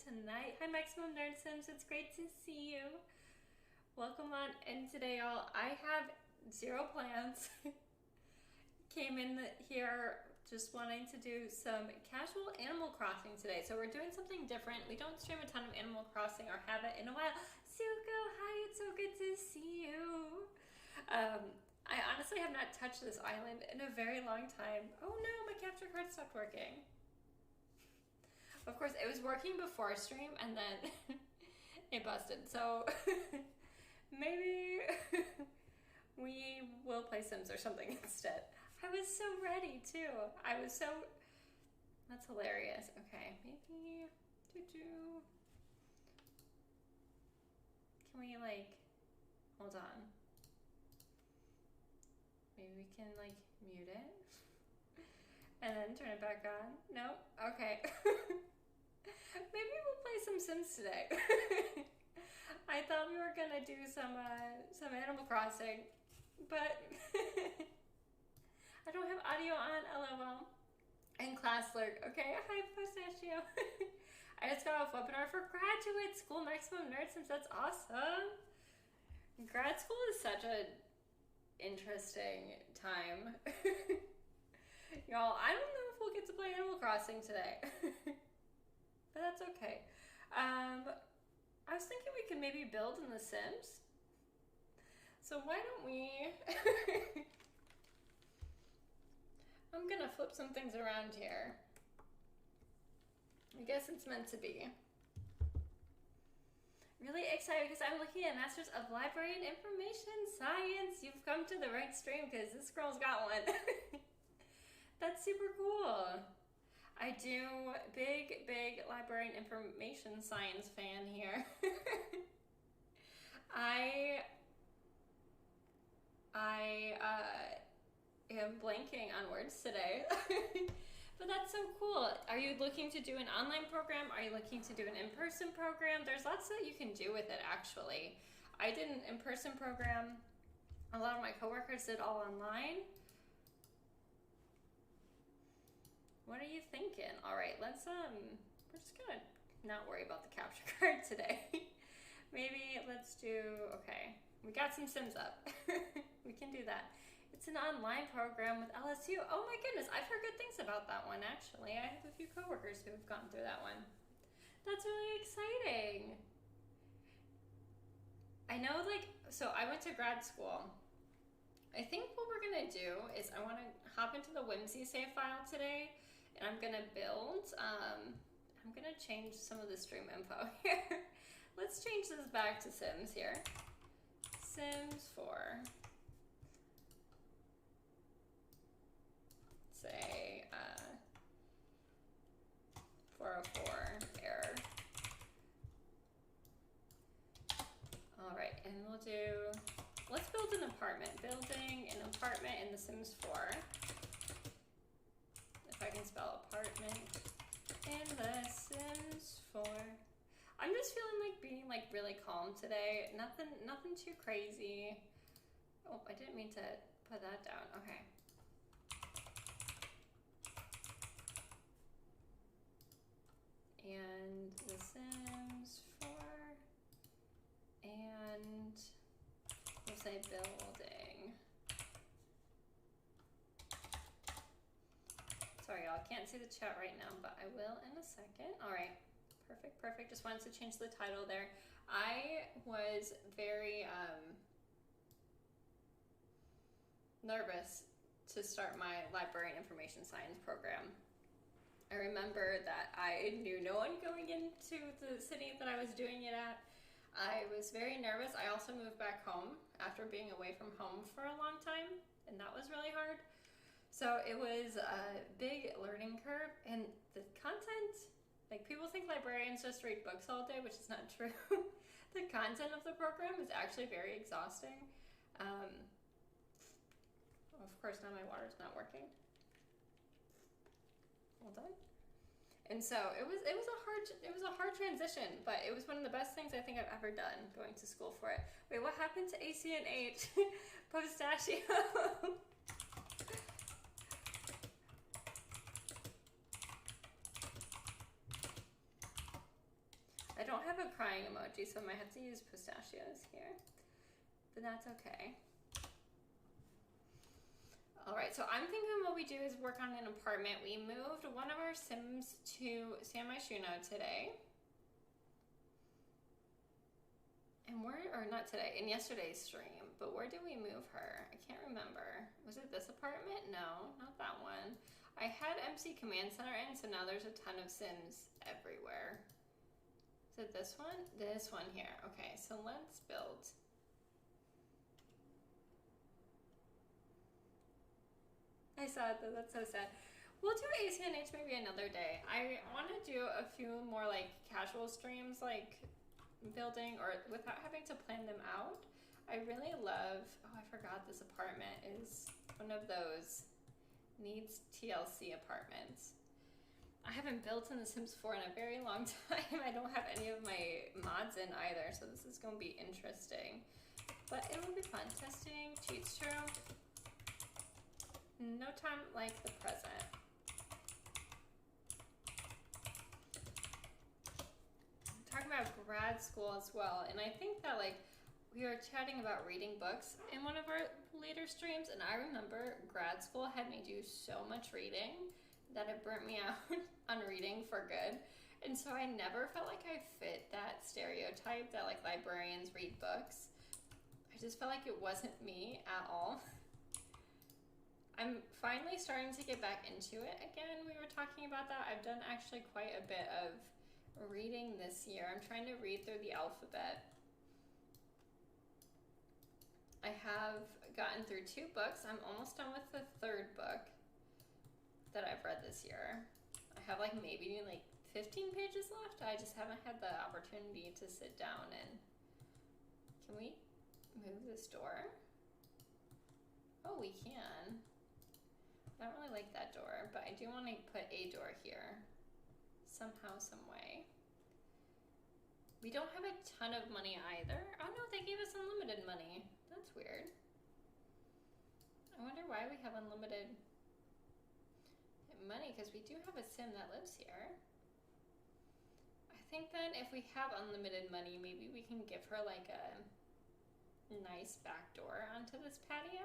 tonight. Hi Maximum Nerd Sims, it's great to see you. Welcome on in today, y'all. I have zero plans. Came in here just wanting to do some casual Animal Crossing today. So we're doing something different. We don't stream a ton of Animal Crossing or have it in a while. Suko, hi, it's so good to see you. I honestly have not touched this island in a very long time. Oh no, my capture card stopped working. Of course, it was working before stream and then it busted. So maybe we will play Sims or something instead. I was so ready too. That's hilarious. Okay, maybe can we hold on. Maybe we can mute it and then turn it back on. Nope. Okay. Maybe we'll play some Sims today. I thought we were gonna do some Animal Crossing, but I don't have audio on, lol. And class lurk. Okay, hi Pistachio. I just got off webinar for graduate school, Maximum Nerd Sims. That's awesome. Grad school is such a interesting time. Y'all, I don't know if we'll get to play Animal Crossing today. But that's okay. I was thinking we could maybe build in The Sims. So why don't we... I'm gonna flip some things around here. I guess it's meant to be. Really excited because I'm looking at Masters of Library and Information Science. You've come to the right stream because this girl's got one. That's super cool. I do big library and information science fan here. I am blanking on words today. But that's so cool. Are you looking to do an online program? Are you looking to do an in-person program? There's lots that you can do with it, actually. I did an in-person program. A lot of my coworkers did all online. What are you thinking? All right, let's, we're just gonna not worry about the capture card today. Maybe let's do, okay, we got some Sims up. We can do that. It's an online program with LSU. Oh my goodness, I've heard good things about that one, actually. I have a few coworkers who have gone through that one. That's really exciting. I know, so I went to grad school. I think what we're gonna do is I wanna hop into the Whimsy save file today and I'm gonna build, I'm gonna change some of the stream info here. Let's change this back to Sims here. Sims 4. Say 404 error. All right, and we'll do, let's build an apartment. Building an apartment in The Sims 4. If I can spell apartment in The Sims 4. I'm just feeling like being really calm today. Nothing too crazy. Oh, I didn't mean to put that down. Okay. And The Sims 4. And we'll say building. Sorry, y'all, I can't see the chat right now, but I will in a second. All right, perfect. Just wanted to change the title there. I was very nervous to start my library and information science program. I remember that I knew no one going into the city that I was doing it at. I was very nervous. I also moved back home after being away from home for a long time, and that was really hard. So it was a big learning curve, and the content, people think librarians just read books all day, which is not true. The content of the program is actually very exhausting. Of course, now my water's not working. Hold on. And so it was a hard transition, but it was one of the best things I think I've ever done, going to school for it. Wait, what happened to ACNH? Pistachio. crying emoji, so I might have to use pistachios here. But that's okay. Alright, so I'm thinking what we do is work on an apartment. We moved one of our Sims to San Myshuno today. And or not today, in yesterday's stream. But where did we move her? I can't remember. Was it this apartment? No, not that one. I had MC Command Center in, so now there's a ton of Sims everywhere. Is it this one? This one here. Okay, so let's build. I saw it though, that's so sad. We'll do ACNH maybe another day. I want to do a few more like casual streams, like building or without having to plan them out. I really love, oh I forgot this apartment is one of those needs TLC apartments. I haven't built in The Sims 4 in a very long time. I don't have any of my mods in either, so this is going to be interesting. But it will be fun. Testing, cheats true. No time like the present. I'm talking about grad school as well, and I think that like we were chatting about reading books in one of our later streams, and I remember grad school had me do so much reading that it burnt me out on reading for good. And so I never felt like I fit that stereotype that like librarians read books. I just felt like it wasn't me at all. I'm finally starting to get back into it again. We were talking about that. I've done actually quite a bit of reading this year. I'm trying to read through the alphabet. I have gotten through 2 books. I'm almost done with the 3rd book that I've read this year. I have like maybe like 15 pages left. I just haven't had the opportunity to sit down and... Can we move this door? Oh, we can. I don't really like that door, but I do want to put a door here. Somehow, some way. We don't have a ton of money either. Oh no, they gave us unlimited money. That's weird. I wonder why we have unlimited money, because we do have a Sim that lives here. I think then if we have unlimited money, maybe we can give her like a nice back door onto this patio.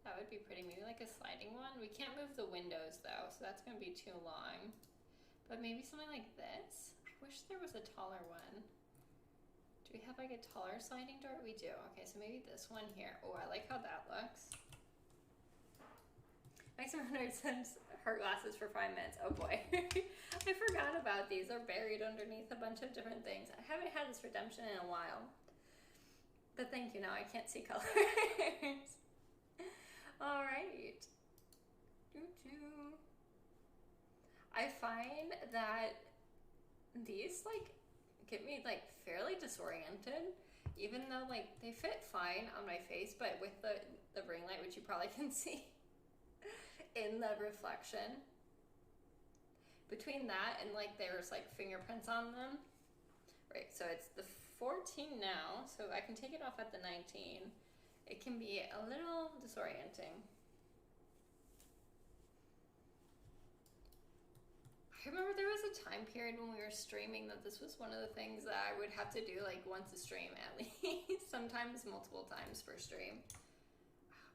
That would be pretty. Maybe like a sliding one. We can't move the windows though, so that's going to be too long. But maybe something like this. I wish there was a taller one. Do we have like a taller sliding door? We do. Okay, so maybe this one here. Oh, I like how that looks. Maximum 100 Sims her glasses for 5 minutes. Oh boy. I forgot about these. They're buried underneath a bunch of different things. I haven't had this redemption in a while. But thank you, now I can't see colors. Alright. I find that these like get me like fairly disoriented, even though like they fit fine on my face, but with the ring light, which you probably can see in the reflection. Between that and like there's like fingerprints on them. Right, so it's the 14 now, so I can take it off at the 19. It can be a little disorienting. I remember there was a time period when we were streaming that this was one of the things that I would have to do like once a stream at least, sometimes multiple times per stream.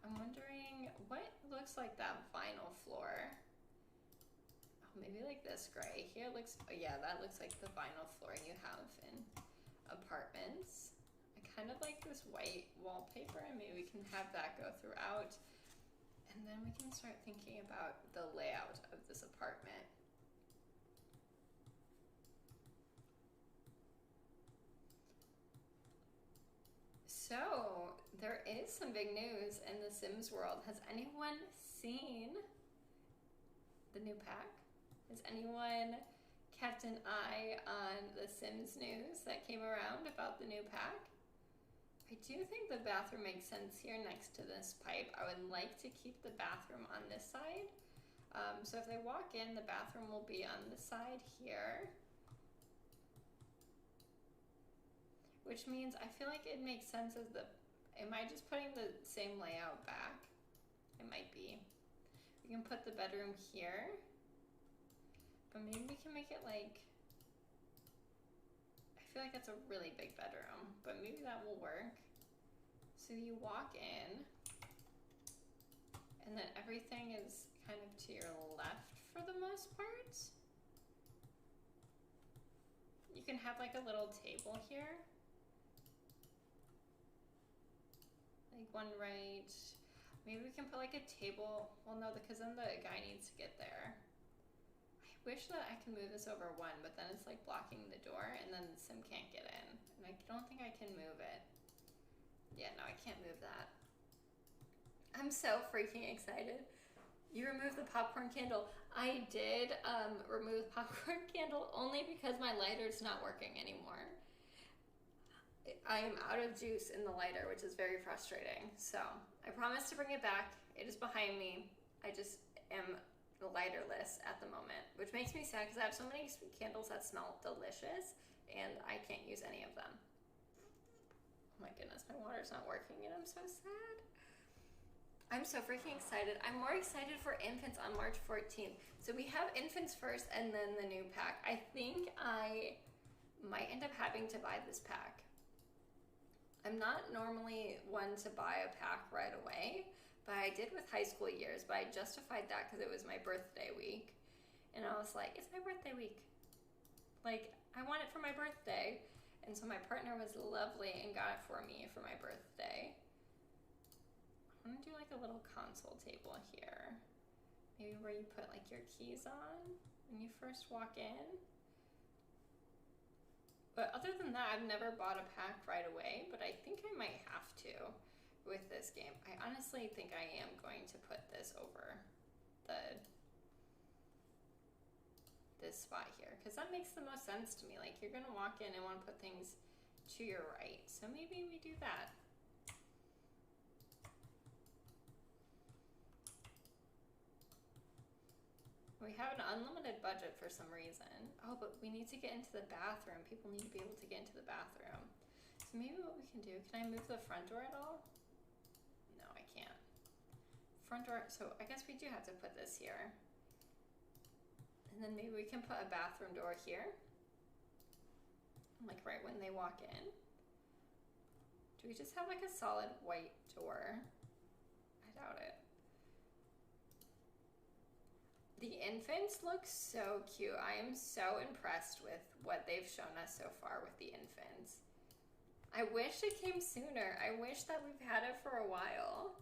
I'm wondering what looks like that vinyl floor. Oh, maybe like this gray here looks, oh yeah, that looks like the vinyl floor you have in apartments. I kind of like this white wallpaper, and maybe we can have that go throughout. And then we can start thinking about the layout of this apartment. So, there is some big news in the Sims world. Has anyone seen the new pack? Has anyone kept an eye on the Sims news that came around about the new pack? I do think the bathroom makes sense here next to this pipe. I would like to keep the bathroom on this side. So if they walk in, the bathroom will be on this side here. Which means I feel like it makes sense as the, am I just putting the same layout back? It might be. We can put the bedroom here, but maybe we can make it like, I feel like that's a really big bedroom, but maybe that will work. So you walk in, and then everything is kind of to your left for the most part. You can have like a little table here. Like one right. Maybe we can put like a table. Well, no, because then the guy needs to get there. I wish that I can move this over one, but then it's like blocking the door and then the sim can't get in. And I don't think I can move it. Yeah, no, I can't move that. I'm so freaking excited. You removed the popcorn candle. I did remove the popcorn candle only because my lighter's not working anymore. I am out of juice in the lighter, which is very frustrating. So I promise to bring it back. It is behind me. I just am lighterless at the moment, which makes me sad because I have so many candles that smell delicious and I can't use any of them. Oh my goodness, my water's not working and I'm so sad. I'm so freaking excited. I'm more excited for infants on March 14th. So we have infants first and then the new pack. I think I might end up having to buy this pack. I'm not normally one to buy a pack right away, but I did with high school years, but I justified that because it was my birthday week. And I was like, it's my birthday week. Like, I want it for my birthday. And so my partner was lovely and got it for me for my birthday. I'm gonna do like a little console table here. Maybe where you put like your keys on when you first walk in. But other than that, I've never bought a pack right away, but I think I might have to with this game. I honestly think I am going to put this over this spot here, because that makes the most sense to me. Like, you're gonna walk in and want to put things to your right, so maybe we do that. We have an unlimited budget for some reason. Oh, but we need to get into the bathroom. People need to be able to get into the bathroom. So maybe what we can do, can I move the front door at all? No, I can't. Front door, so I guess we do have to put this here. And then maybe we can put a bathroom door here. Like right when they walk in. Do we just have like a solid white door? I doubt it. The infants look so cute. I am so impressed with what they've shown us so far with the infants. I wish it came sooner. I wish that we've had it for a while.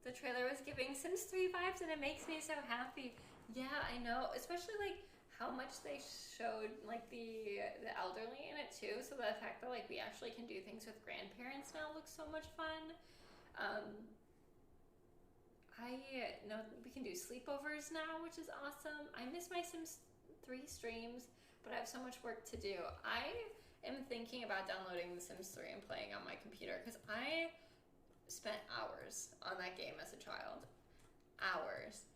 The trailer was giving Sims 3 vibes and it makes me so happy. Yeah, I know. Especially like how much they showed like the elderly in it too. So the fact that like we actually can do things with grandparents now looks so much fun. I know we can do sleepovers now, which is awesome. I miss my Sims 3 streams, but I have so much work to do. I am thinking about downloading The Sims 3 and playing on my computer because I spent hours on that game as a child. Hours.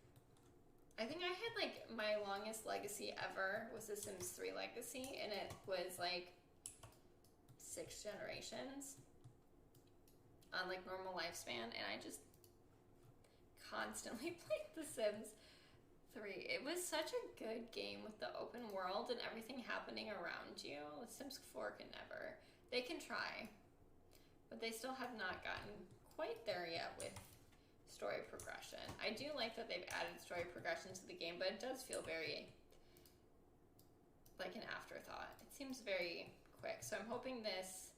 I think I had like my longest legacy ever was The Sims 3 Legacy, and it was like 6 generations on like normal lifespan, and I just constantly played The Sims 3. It was such a good game with the open world and everything happening around you. The Sims 4 can never. They can try, but they still have not gotten quite there yet with story progression. I do like that they've added story progression to the game, but it does feel very like an afterthought. It seems very quick, so I'm hoping this,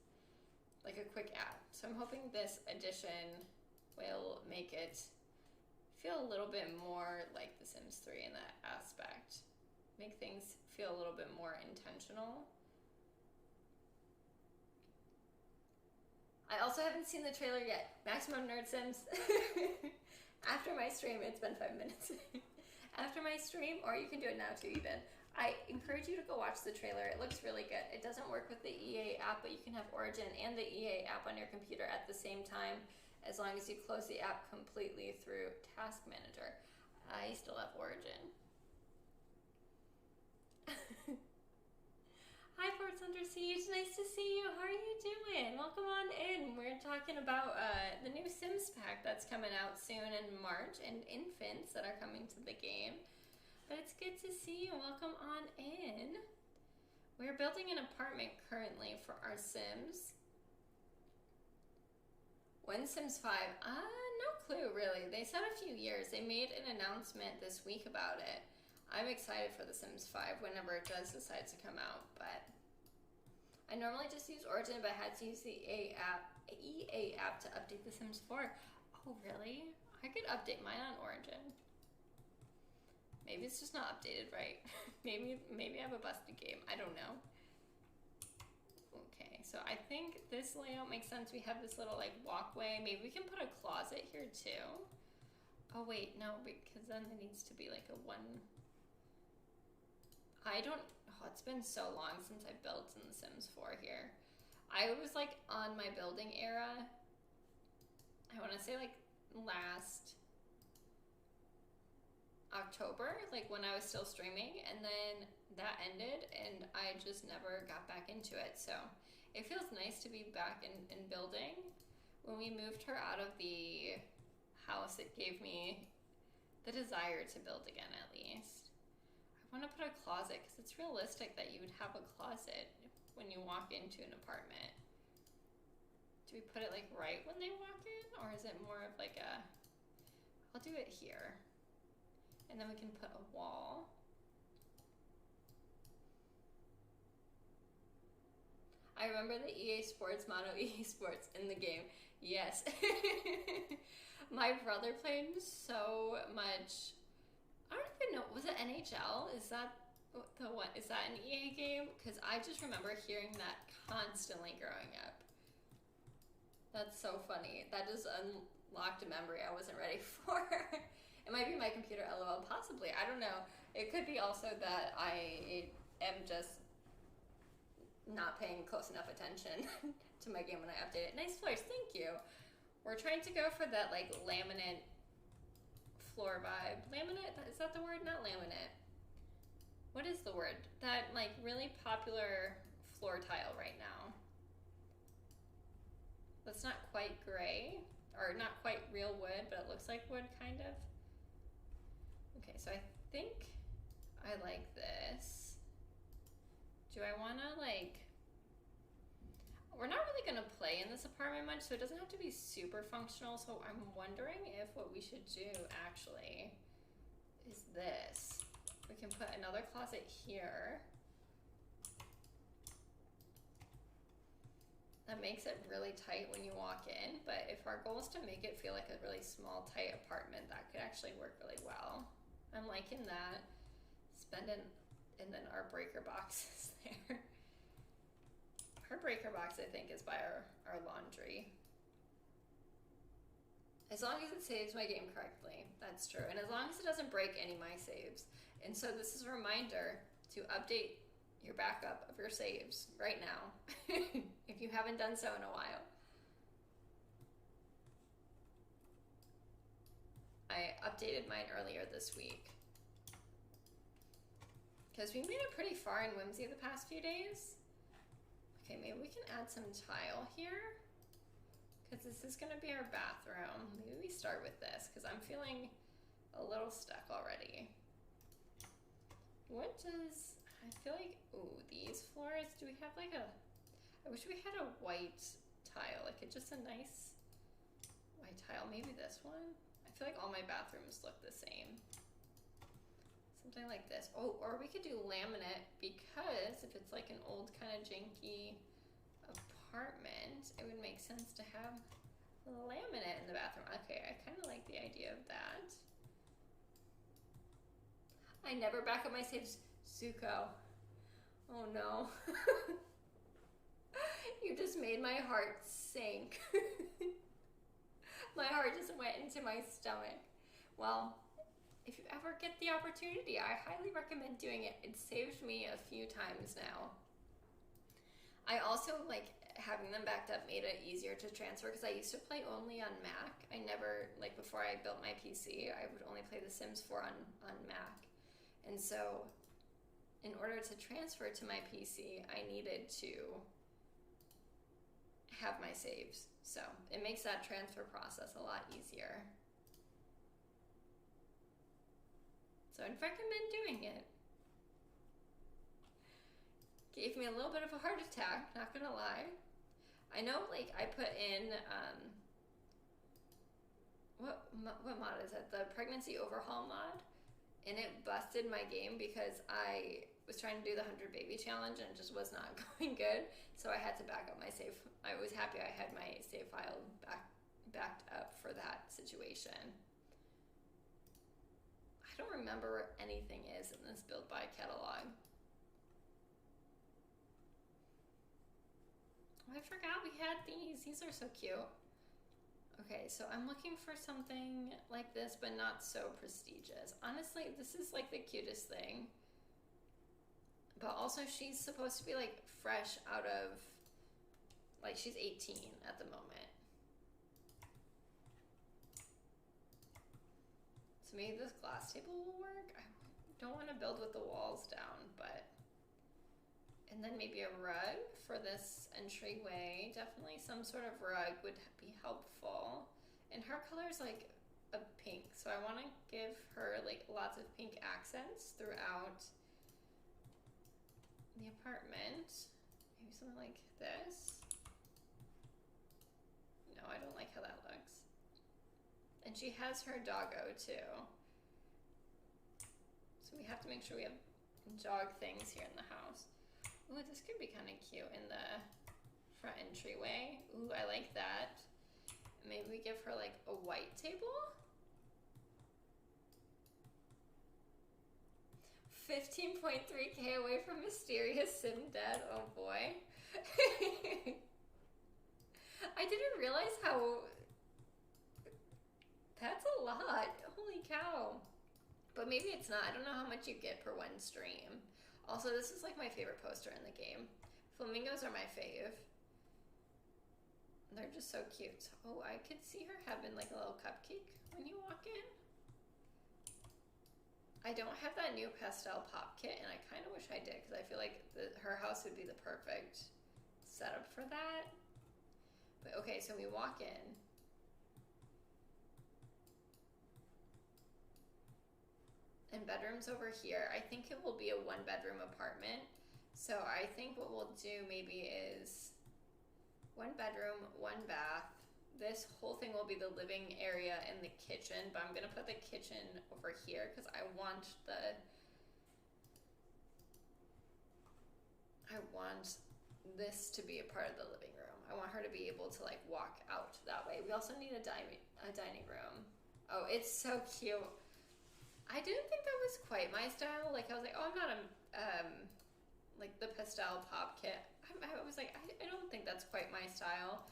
like a quick add. So I'm hoping this addition will make it feel a little bit more like The Sims 3 in that aspect. Make things feel a little bit more intentional. I also haven't seen the trailer yet. Maximum Nerd Sims. After my stream, it's been 5 minutes. After my stream, or you can do it now too even. I encourage you to go watch the trailer. It looks really good. It doesn't work with the EA app, but you can have Origin and the EA app on your computer at the same time, as long as you close the app completely through Task Manager. I still have Origin. Hi, Forts Under Siege. Nice to see you. How are you doing? Welcome on in. We're talking about the new Sims pack that's coming out soon in March, and infants that are coming to the game. But it's good to see you. Welcome on in. We're building an apartment currently for our Sims. When Sims 5? No clue really. They said a few years. They made an announcement this week about it. I'm excited for the Sims 5 whenever it does decide to come out, but I normally just use Origin, but I had to use the EA app to update the Sims 4. Oh really? I could update mine on Origin. Maybe it's just not updated right. maybe I have a busted game. I don't know. Okay, so I think this layout makes sense. We have this little like walkway. Maybe we can put a closet here too. Oh wait, no, because then it needs to be like a one. It's been so long since I built in The Sims 4 here. I was like on my building era. I want to say like last October, like when I was still streaming, and then that ended and I just never got back into it. So it feels nice to be back in building. When we moved her out of the house, it gave me the desire to build again at least. I want to put a closet because it's realistic that you would have a closet when you walk into an apartment. Do we put it like right when they walk in, or is it more of like a, I'll do it here. And then we can put a wall. I remember the EA Sports motto, EA Sports in the game. Yes. My brother played so much. I don't even know, was it NHL? Is that the one? Is that an EA game? Because I just remember hearing that constantly growing up. That's so funny. That just unlocked a memory I wasn't ready for. It might be my computer, LOL, possibly. I don't know. It could be also that I am just not paying close enough attention to my game when I update it. Nice floors, thank you. We're trying to go for that like laminate floor vibe. Laminate, is that the word? Not laminate. What is the word? That like really popular floor tile right now. That's not quite gray, or not quite real wood, but it looks like wood kind of. Okay, so I think I like this. Do I wanna like, we're not really gonna play in this apartment much, so it doesn't have to be super functional, so I'm wondering if what we should do actually is this. We can put another closet here. That makes it really tight when you walk in, but if our goal is to make it feel like a really small, tight apartment, that could actually work really well. I'm liking that. And then our breaker box is there. Our breaker box, I think, is by our laundry. As long as it saves my game correctly, that's true. And as long as it doesn't break any of my saves. And so this is a reminder to update your backup of your saves right now, if you haven't done so in a while. I updated mine earlier this week because we made it pretty far in Whimsy the past few days. Okay, maybe we can add some tile here because this is going to be our bathroom. Maybe we start with this because I'm feeling a little stuck already. What does, I feel like, ooh, these floors, do we have like a, I wish we had a white tile, like just a nice white tile. Maybe this one. I feel like all my bathrooms look the same. Something like this. Oh, or we could do laminate, because if it's like an old kind of janky apartment, it would make sense to have laminate in the bathroom. Okay, I kind of like the idea of that. I never back up my saves. Zuko. Oh no. You just made my heart sink. My heart just went into my stomach. Well, if you ever get the opportunity, I highly recommend doing it. It saved me a few times now. I also like having them backed up made it easier to transfer because I used to play only on Mac. I never, like before I built my PC, I would only play The Sims 4 on Mac. And so in order to transfer to my PC, I needed to have my saves. So it makes that transfer process a lot easier. So I'd recommend doing it. Gave me a little bit of a heart attack, not gonna lie. I know, like, I put in, what mod is it? The pregnancy overhaul mod. And it busted my game because I was trying to do the 100 baby challenge and it just was not going good. So I had to back up my save. I was happy I had my save file backed up for that situation. I don't remember where anything is in this build by catalog. I forgot we had these. These are so cute. Okay, so I'm looking for something like this, but not so prestigious. Honestly, this is like the cutest thing. But also she's supposed to be like fresh out of, like she's 18 at the moment. So maybe this glass table will work. I don't want to build with the walls down, but... And then maybe a rug for this entryway. Definitely some sort of rug would be helpful. And her color is like a pink, so I want to give her like lots of pink accents throughout the apartment. Maybe something like this. No, I don't like how that looks. And she has her doggo too. So we have to make sure we have dog things here in the house. Ooh, this could be kind of cute in the front entryway. Ooh, I like that. Maybe we give her like a white table? 15.3K away from mysterious sim dead. Oh boy. I didn't realize how... That's a lot. Holy cow. But maybe it's not. I don't know how much you get per one stream. Also, this is like my favorite poster in the game. Flamingos are my fave. They're just so cute. Oh, I could see her having like a little cupcake when you walk in. I don't have that new pastel pop kit, and I kind of wish I did because I feel like her house would be the perfect setup for that. But okay, so we walk in. And bedrooms over here. I think it will be a 1-bedroom apartment. So I think what we'll do maybe is 1 bedroom, 1 bath. This whole thing will be the living area and the kitchen, but I'm gonna put the kitchen over here because I want this to be a part of the living room. I want her to be able to like walk out that way. We also need a dining room. Oh, it's so cute. I didn't think that was quite my style. Like I was like, oh, I'm not a like the pastel pop kit. I was like, I don't think that's quite my style.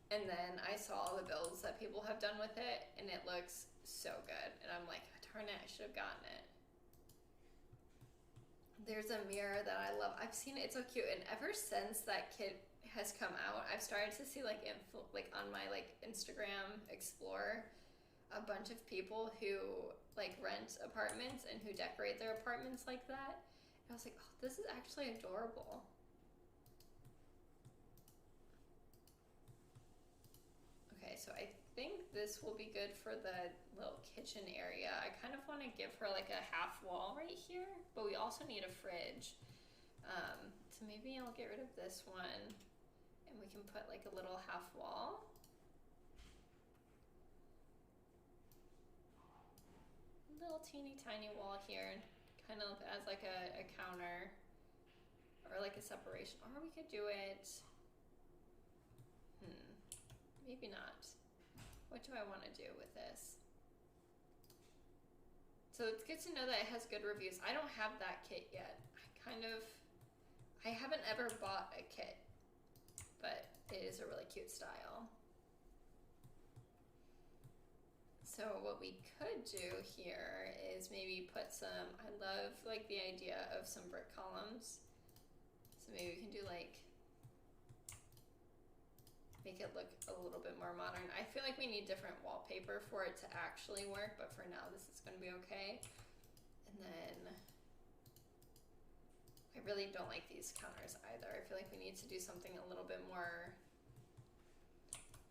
And then I saw all the builds that people have done with it, and it looks so good. And I'm like, darn it, I should have gotten it. There's a mirror that I love. I've seen it, it's so cute. And ever since that kit has come out, I've started to see like on my like Instagram Explorer, a bunch of people who like rent apartments and who decorate their apartments like that. And I was like, oh, this is actually adorable. Okay, so I think this will be good for the little kitchen area. I kind of want to give her like a half wall right here, but we also need a fridge. So maybe I'll get rid of this one and we can put like a little half wall. Little teeny tiny wall here, kind of as like a counter or like a separation. Or we could do it, maybe not. What do I want to do with this? So it's good to know that it has good reviews. I don't have that kit yet. I haven't ever bought a kit, but it is a really cute style. So what we could do here is maybe put some, I love like the idea of some brick columns. So maybe we can do like, make it look a little bit more modern. I feel like we need different wallpaper for it to actually work, but for now this is gonna be okay. And then, I really don't like these counters either. I feel like we need to do something a little bit more,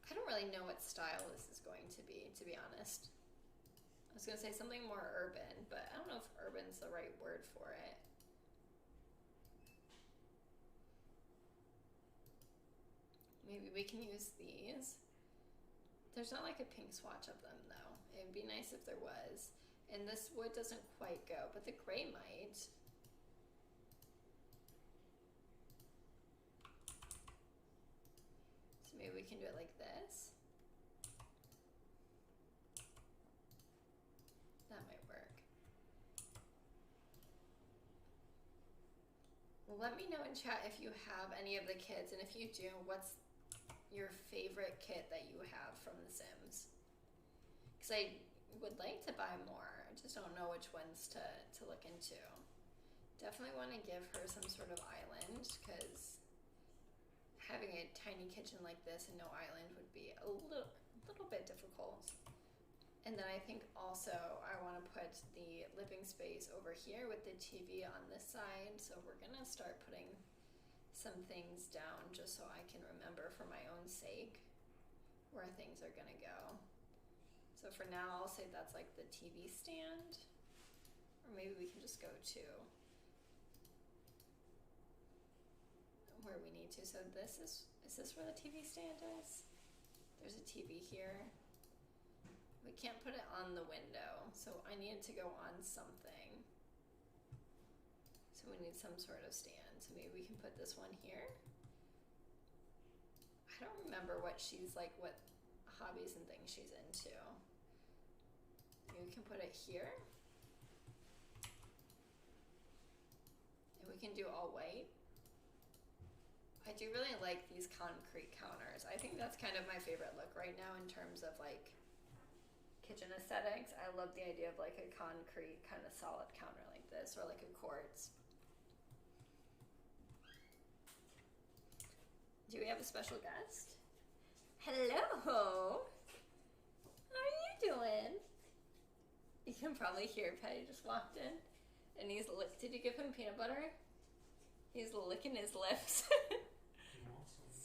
I don't really know what style this is going to be honest. I was gonna say something more urban, but I don't know if urban's the right word for it. Maybe we can use these. There's not like a pink swatch of them though. It would be nice if there was. And this wood doesn't quite go, but the gray might. So maybe we can do it like this. That might work. Well, let me know in chat if you have any of the kits, and if you do, what's your favorite kit that you have from The Sims? Because I would like to buy more. I just don't know which ones to look into. Definitely want to give her some sort of island, because having a tiny kitchen like this and no island would be a little bit difficult. And then I think also I want to put the living space over here with the TV on this side. So we're gonna start putting some things down just so I can remember for my own sake where things are gonna go. So for now, I'll say that's like the TV stand, or maybe we can just go to where we need to. So this is this where the TV stand is? There's a TV here. We can't put it on the window, so I need it to go on something. So we need some sort of stand. So maybe we can put this one here. I don't remember what she's like, what hobbies and things she's into. Maybe we can put it here. And we can do all white. I do really like these concrete counters. I think that's kind of my favorite look right now in terms of like kitchen aesthetics. I love the idea of like a concrete kind of solid counter like this, or like a quartz. Do we have a special guest? Hello! How are you doing? You can probably hear Patty just walked in and he's did you give him peanut butter? He's licking his lips.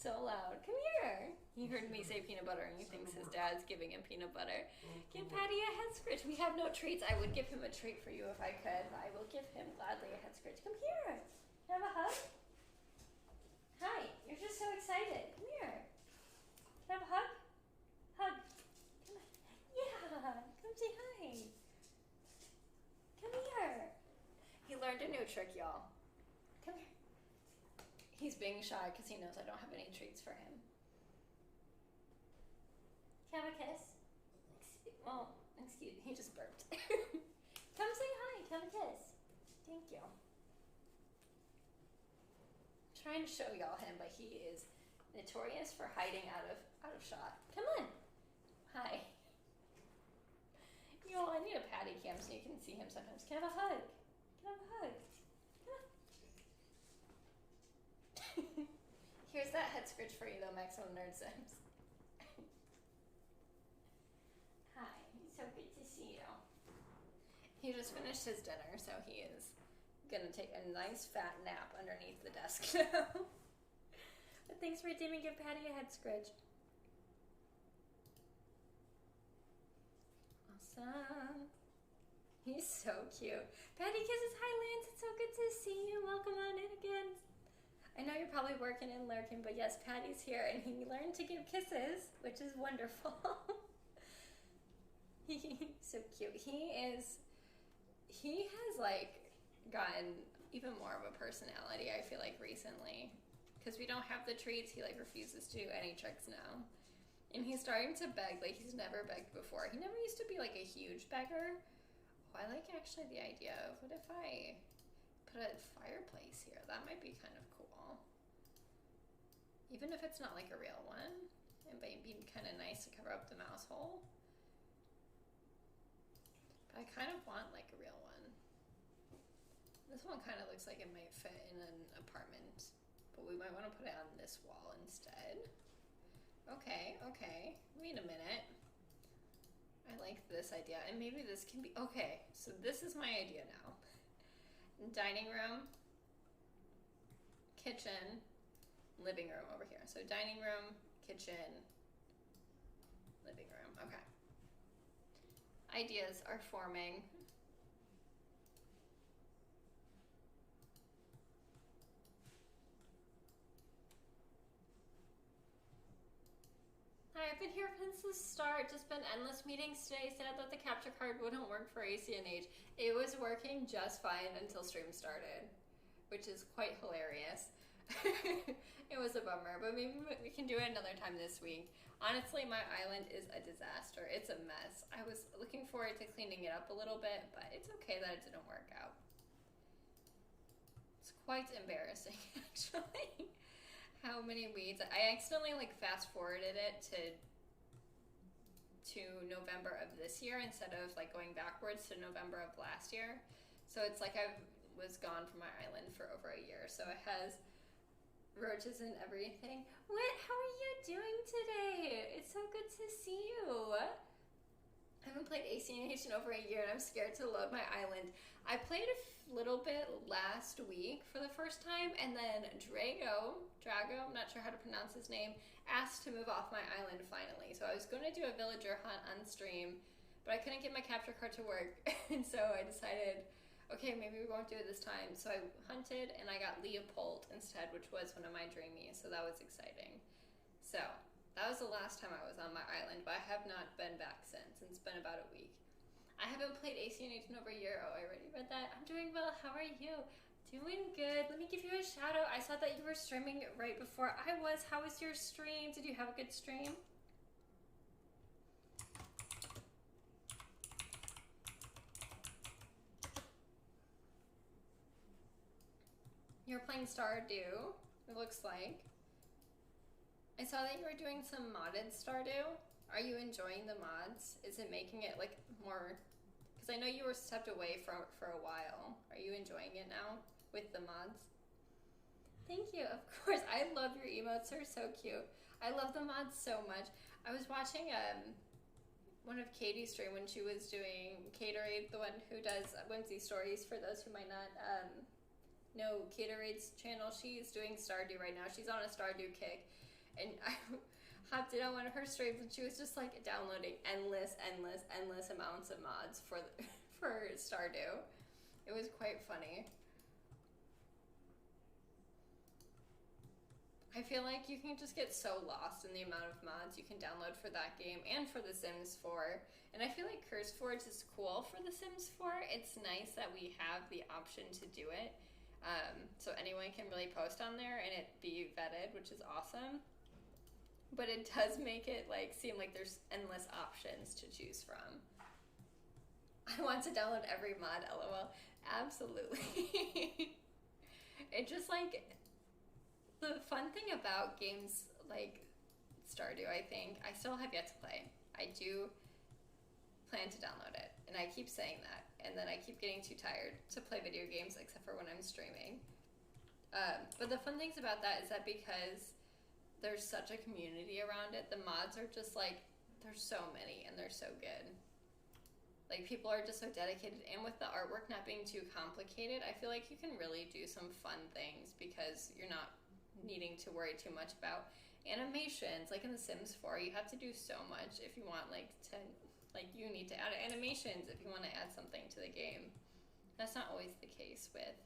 So loud. Come here. He heard me say peanut butter and he thinks his dad's giving him peanut butter. Give Patty a head scratch. We have no treats. I would give him a treat for you if I could. I will give him gladly a head scratch. Come here. Can I have a hug? Hi. You're just so excited. Come here. Can I have a hug? Hug. Come on. Yeah. Come say hi. Come here. He learned a new trick, y'all. Come here. He's being shy because he knows I don't have any treats for him. Can I have a kiss? Excuse me, he just burped. Come say hi, can I have a kiss? Thank you. I'm trying to show y'all him, but he is notorious for hiding out of shot. Come on. Hi. Yo, I need a patty cam so you can see him sometimes. Can I have a hug? Can I have a hug? Here's that head scratch for you though, Maximum Nerd Sims. Hi, so good to see you. He just finished his dinner, so he is gonna take a nice fat nap underneath the desk now. But thanks for redeeming. Give Patty a head scratch. Awesome. He's so cute. Patty kisses. Hi, Lance. It's so good to see you. Welcome on in again. I know you're probably working and lurking, but yes, Patty's here and he learned to give kisses, which is wonderful. He's so cute. He has like gotten even more of a personality, I feel like, recently. Because we don't have the treats, he like refuses to do any tricks now. And he's starting to beg like he's never begged before. He never used to be like a huge beggar. Oh, I like actually the idea of what if I put a fireplace here? That might be kind of cool. Even if it's not like a real one, it might be kind of nice to cover up the mouse hole. But I kind of want like a real one. This one kind of looks like it might fit in an apartment, but we might want to put it on this wall instead. Okay, wait a minute. I like this idea, and maybe this can be, okay, so this is my idea now. Dining room, kitchen, living room over here. So dining room, kitchen, living room. Okay. Ideas are forming. been here since the start. Just been endless meetings today. Said that the capture card wouldn't work for ACNH. It was working just fine until stream started, which is quite hilarious. It was a bummer, but maybe we can do it another time this week. Honestly, my island is a disaster. It's a mess. I was looking forward to cleaning it up a little bit, but it's okay that it didn't work out. It's quite embarrassing, actually, how many weeds. I accidentally like fast forwarded it to November of this year instead of like going backwards to November of last year. So it's like I was gone from my island for over a year. So it has roaches and everything. What? How are you doing today? It's so good to see you. I haven't played ACNH in over a year and I'm scared to load my island. I played a little bit last week for the first time, and then Drago, I'm not sure how to pronounce his name, asked to move off my island finally. So I was going to do a villager hunt on stream, but I couldn't get my capture card to work. And so I decided, okay, maybe we won't do it this time. So I hunted and I got Leopold instead, which was one of my dreamies. So that was exciting. So that was the last time I was on my island, but I have not been back since. It's been about a week. I haven't played ACNH in over a year. Oh, I already read that. I'm doing well. How are you? Doing good. Let me give you a shout out. I saw that you were streaming right before I was. How was your stream? Did you have a good stream? You're playing Stardew, it looks like. I saw that you were doing some modded Stardew. Are you enjoying the mods? Is it making it like more... Because I know you were stepped away for a while. Are you enjoying it now with the mods? Thank you, of course. I love your emotes, they're so cute. I love the mods so much. I was watching one of Katie's stream when she was doing Caterade, the one who does Whimsy Stories, for those who might not know Caterade's channel. She's doing Stardew right now. She's on a Stardew kick. And I hopped in on one of her streams and she was just like downloading endless amounts of mods for Stardew. It was quite funny. I feel like you can just get so lost in the amount of mods you can download for that game and for The Sims 4. And I feel like CurseForge is cool for The Sims 4. It's nice that we have the option to do it. So anyone can really post on there and it be vetted, which is awesome. But it does make it like seem like there's endless options to choose from. I want to download every mod, LOL. Absolutely. It just like, the fun thing about games like Stardew, I think, I still have yet to play. I do plan to download it, and I keep saying that, and then I keep getting too tired to play video games except for when I'm streaming. But the fun things about that is that because there's such a community around it, the mods are just like, there's so many and they're so good. Like, people are just so dedicated, and with the artwork not being too complicated, I feel like you can really do some fun things because you're not needing to worry too much about animations. Like in The Sims 4, you have to do so much if you want you need to add animations if you want to add something to the game. That's not always the case with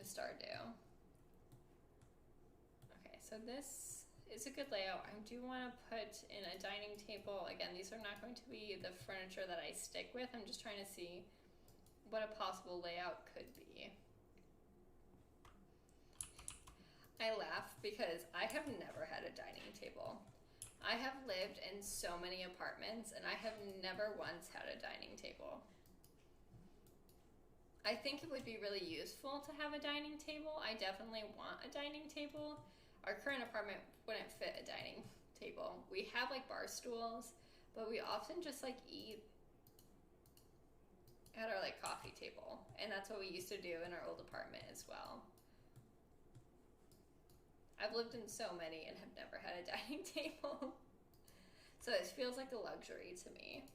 Stardew. Okay, so this is a good layout. I do want to put in a dining table. Again, these are not going to be the furniture that I stick with. I'm just trying to see what a possible layout could be. I laugh because I have never had a dining table. I have lived in so many apartments and I have never once had a dining table. I think it would be really useful to have a dining table. I definitely want a dining table. Our current apartment wouldn't fit a dining table. We have like bar stools, but we often just like eat at our like coffee table. And that's what we used to do in our old apartment as well. I've lived in so many and have never had a dining table. So it feels like a luxury to me.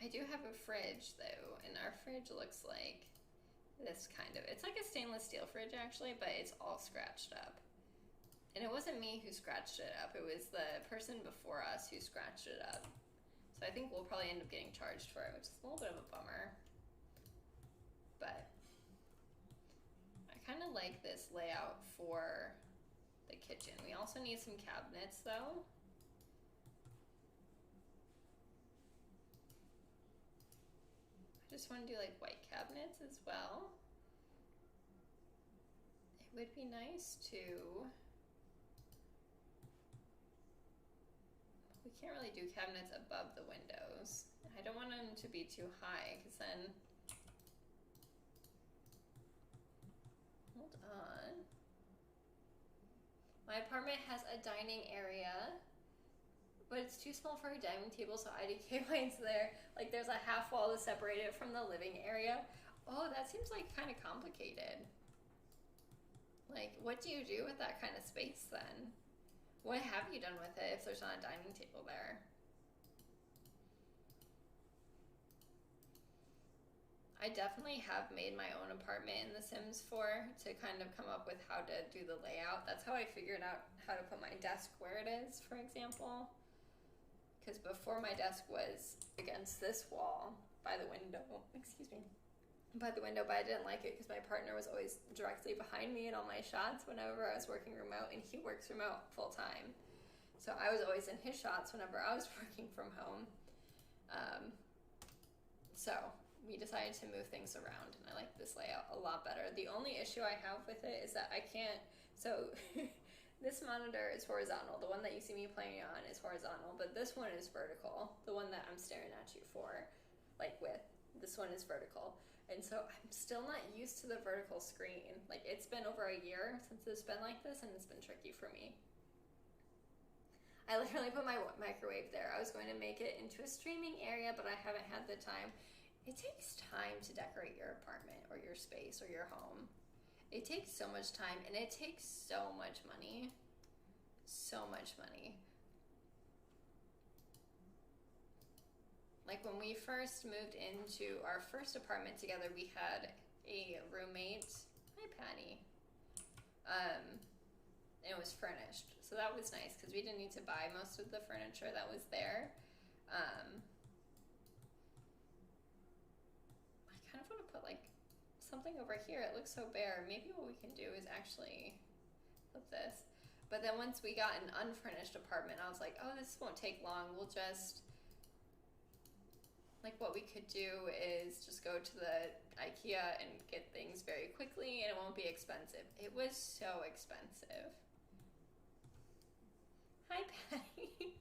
I do have a fridge though, and our fridge looks like this kind of, it's like a stainless steel fridge actually, but it's all scratched up. And it wasn't me who scratched it up, it was the person before us who scratched it up. So I think we'll probably end up getting charged for it, which is a little bit of a bummer. But I kind of like this layout for kitchen. We also need some cabinets though. I just want to do like white cabinets as well. It would be nice to... We can't really do cabinets above the windows. I don't want them to be too high because then... Hold on. My apartment has a dining area, but it's too small for a dining table, so IDK mine's there. Like there's a half wall to separate it from the living area. Oh, that seems like kind of complicated. Like, what do you do with that kind of space then? What have you done with it if there's not a dining table there? I definitely have made my own apartment in The Sims 4 to kind of come up with how to do the layout. That's how I figured out how to put my desk where it is, for example. Because before my desk was against this wall by the window, excuse me, by the window, but I didn't like it because my partner was always directly behind me in all my shots whenever I was working remote, and he works remote full time. So I was always in his shots whenever I was working from home. So we decided to move things around, and I like this layout a lot better. The only issue I have with it is that I can't, so this monitor is horizontal. The one that you see me playing on is horizontal, but this one is vertical. The one that I'm staring at you for, like with, this one is vertical. And so I'm still not used to the vertical screen. Like it's been over a year since it's been like this, and it's been tricky for me. I literally put my microwave there. I was going to make it into a streaming area, but I haven't had the time. It takes time to decorate your apartment or your space or your home. It takes so much time, and it takes so much money. So much money. Like when we first moved into our first apartment together, we had a roommate. Hi, Patty. And it was furnished. So that was nice because we didn't need to buy most of the furniture that was there. I kind of want to put like something over here. It looks so bare. Maybe what we can do is actually flip this. But then once we got an unfurnished apartment, I was like, oh, this won't take long. We'll just, like what we could do is just go to the IKEA and get things very quickly, and it won't be expensive. It was so expensive. Hi, Patty.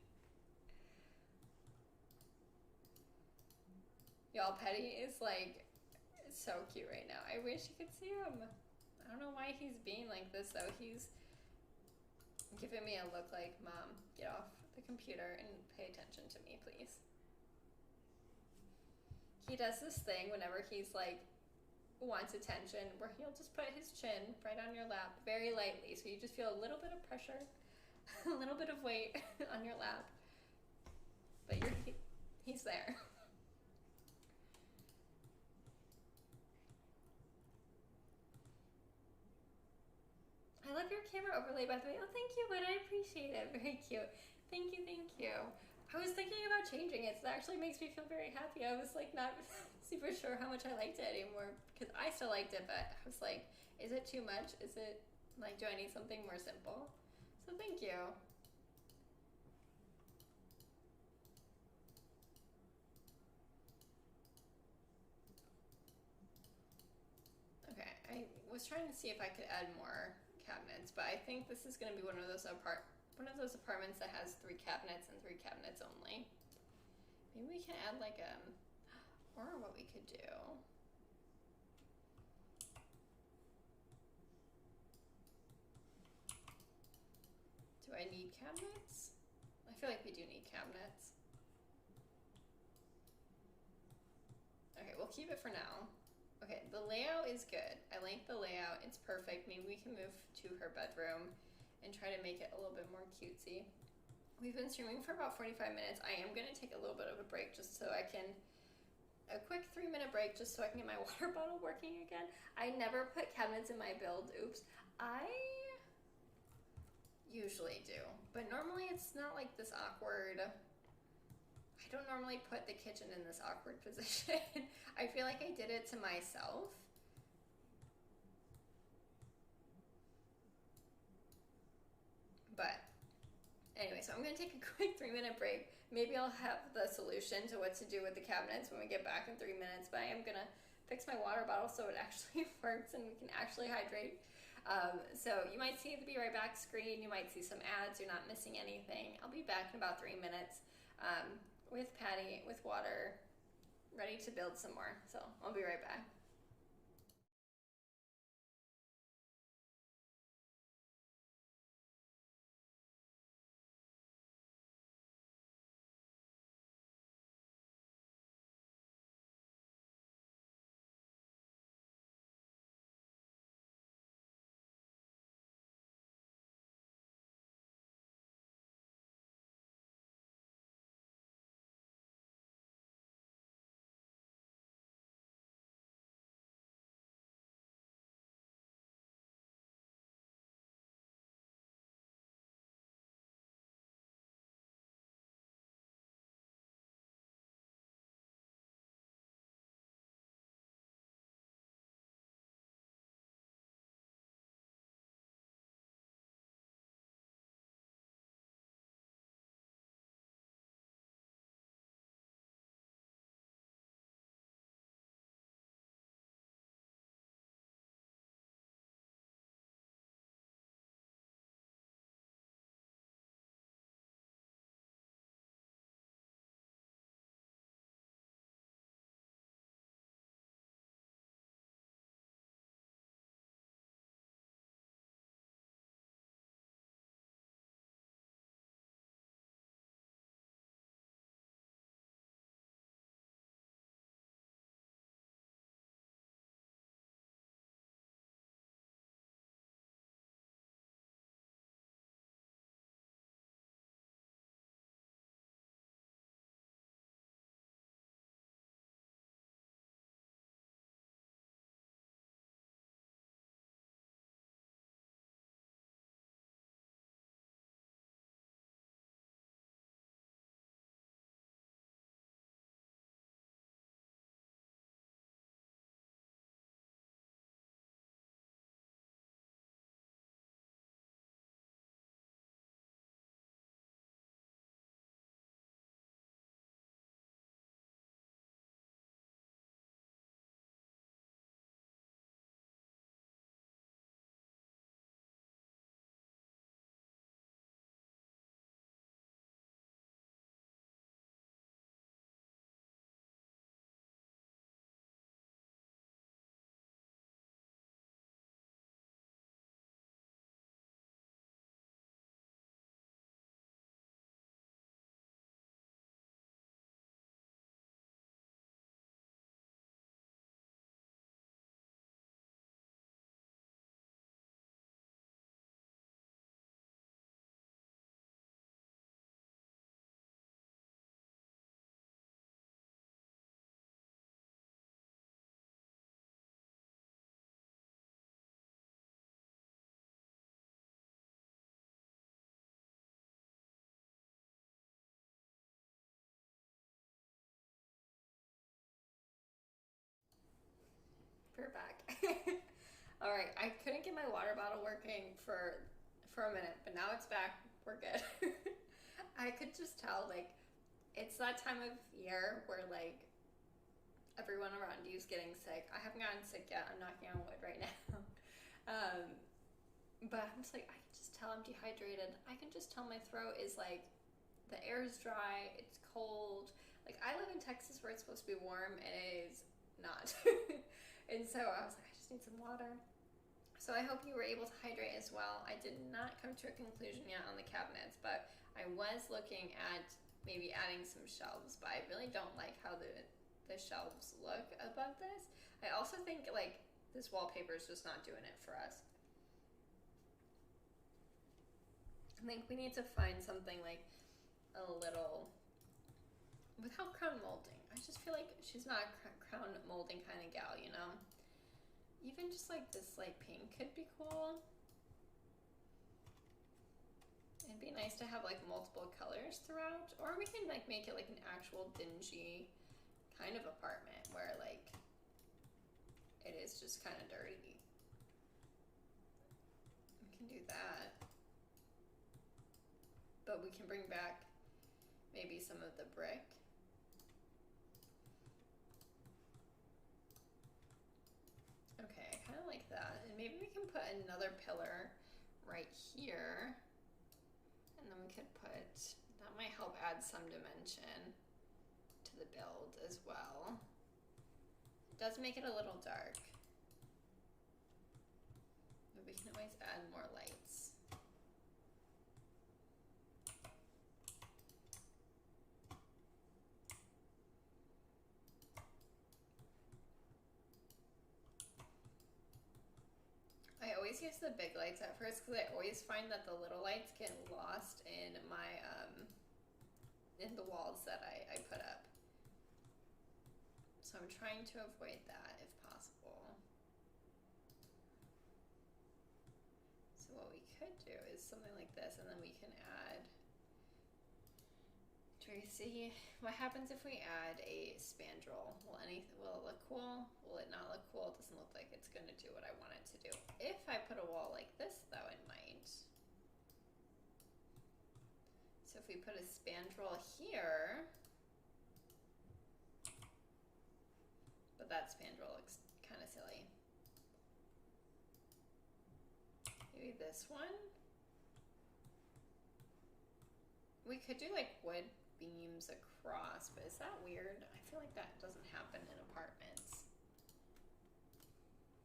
Y'all, Petty is like so cute right now. I wish you could see him. I don't know why he's being like this though. He's giving me a look like, Mom, get off the computer and pay attention to me, please. He does this thing whenever he's like wants attention where he'll just put his chin right on your lap very lightly, so you just feel a little bit of pressure, a little bit of weight on your lap, but he's there. I love your camera overlay, by the way. Oh, thank you, but I appreciate it. Very cute. Thank you, thank you. I was thinking about changing it, so that actually makes me feel very happy. I was like not super sure how much I liked it anymore, because I still liked it, but I was like, is it too much? Is it like, do I need something more simple? So thank you. Okay, I was trying to see if I could add more cabinets, but I think this is going to be one of those apartments that has 3 cabinets and 3 cabinets only. Maybe we can add like or what we could do. Do I need cabinets? I feel like we do need cabinets. Okay, we'll keep it for now. Okay, the layout is good. I like the layout. It's perfect. Maybe we can move to her bedroom and try to make it a little bit more cutesy. We've been streaming for about 45 minutes. I am going to take a little bit of a break just so I can, a quick 3-minute break just so I can get my water bottle working again. I never put cabinets in my build. Oops. I usually do, but normally it's not like this awkward. I don't normally put the kitchen in this awkward position. I feel like I did it to myself. But anyway, so I'm gonna take a quick 3-minute break. Maybe I'll have the solution to what to do with the cabinets when we get back in 3 minutes, but I am gonna fix my water bottle so it actually works and we can actually hydrate. So you might see the Be Right Back screen, you might see some ads, you're not missing anything. I'll be back in about 3 minutes with Patty, with water, ready to build some more. So I'll be right back. We're back. All right, I couldn't get my water bottle working for a minute, but now it's back. We're good. I could just tell, like, it's that time of year where, like, everyone around you is getting sick. I haven't gotten sick yet. I'm knocking on wood right now. But I'm just like, I can just tell I'm dehydrated. I can just tell my throat is like, the air is dry, it's cold. Like, I live in Texas where it's supposed to be warm, and it is not. And so I was like, I just need some water. So I hope you were able to hydrate as well. I did not come to a conclusion yet on the cabinets, but I was looking at maybe adding some shelves, but I really don't like how the shelves look above this. I also think, like, this wallpaper is just not doing it for us. I think we need to find something like a little, without crown molding. I just feel like she's not a crown molding kind of gal, you know? Even just like this light pink could be cool. It'd be nice to have like multiple colors throughout, or we can like make it like an actual dingy kind of apartment where like it is just kind of dirty. We can do that. but we can bring back maybe some of the brick. Okay, I kind of like that. And maybe we can put another pillar right here. And then we could put, that might help add some dimension to the build as well. It does make it a little dark. But we can always add more lights. I always use the big lights at first because I always find that the little lights get lost in my in the walls that I put up. So I'm trying to avoid that if possible. So what we could do is something like this, and then we can add. Do you see what happens if we add a spandrel? Will it look cool? Will it not look cool? It doesn't look like it's going to do what I want it to do. If I put a wall like this, though, it might. So if we put a spandrel here, but that spandrel looks kind of silly. Maybe this one? We could do like wood beams across, but is that weird? I feel like that doesn't happen in apartments.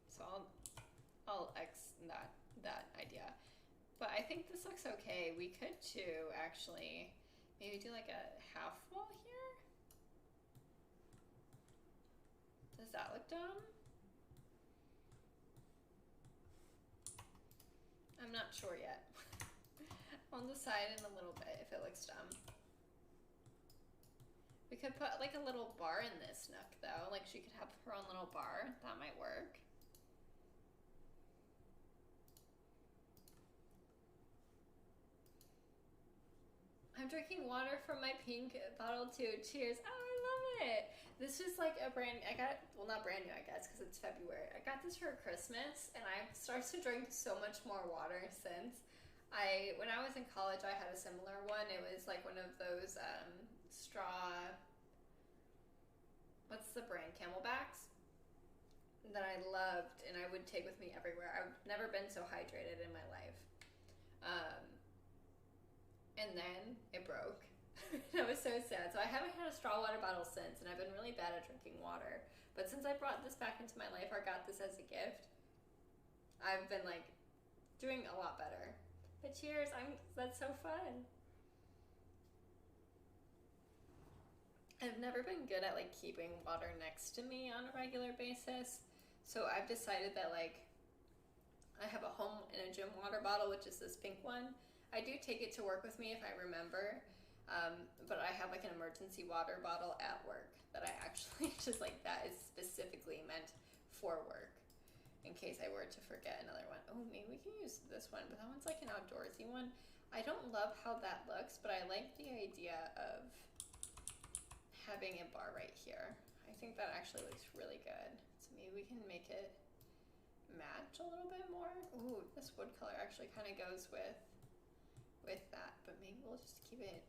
So I'll X that idea. But I think this looks okay. We could too actually maybe do like a half wall here. Does that look dumb? I'm not sure yet. I'll decide in a little bit if it looks dumb. We could put like a little bar in this nook though. Like she could have her own little bar. That might work. I'm drinking water from my pink bottle too. Cheers. Oh, I love it. This is like a brand, I got, well not brand new I guess because it's February. I got this for Christmas and I've started to drink so much more water since. When I was in college I had a similar one. It was like one of those straw, what's the brand, Camelbacks, that I loved and I would take with me everywhere. I've never been so hydrated in my life. And then it broke. I was so sad. So I haven't had a straw water bottle since, and I've been really bad at drinking water. But since I brought this back into my life or got this as a gift, I've been like doing a lot better. But cheers, that's so fun. I've never been good at like keeping water next to me on a regular basis. So I've decided that like I have a home and a gym water bottle, which is this pink one. I do take it to work with me if I remember, but I have like an emergency water bottle at work that I actually just like, that is specifically meant for work in case I were to forget another one. Oh, maybe we can use this one, but that one's like an outdoorsy one. I don't love how that looks, but I like the idea of having a bar right here. I think that actually looks really good. So maybe we can make it match a little bit more. Ooh, this wood color actually kind of goes with that, but maybe we'll just keep it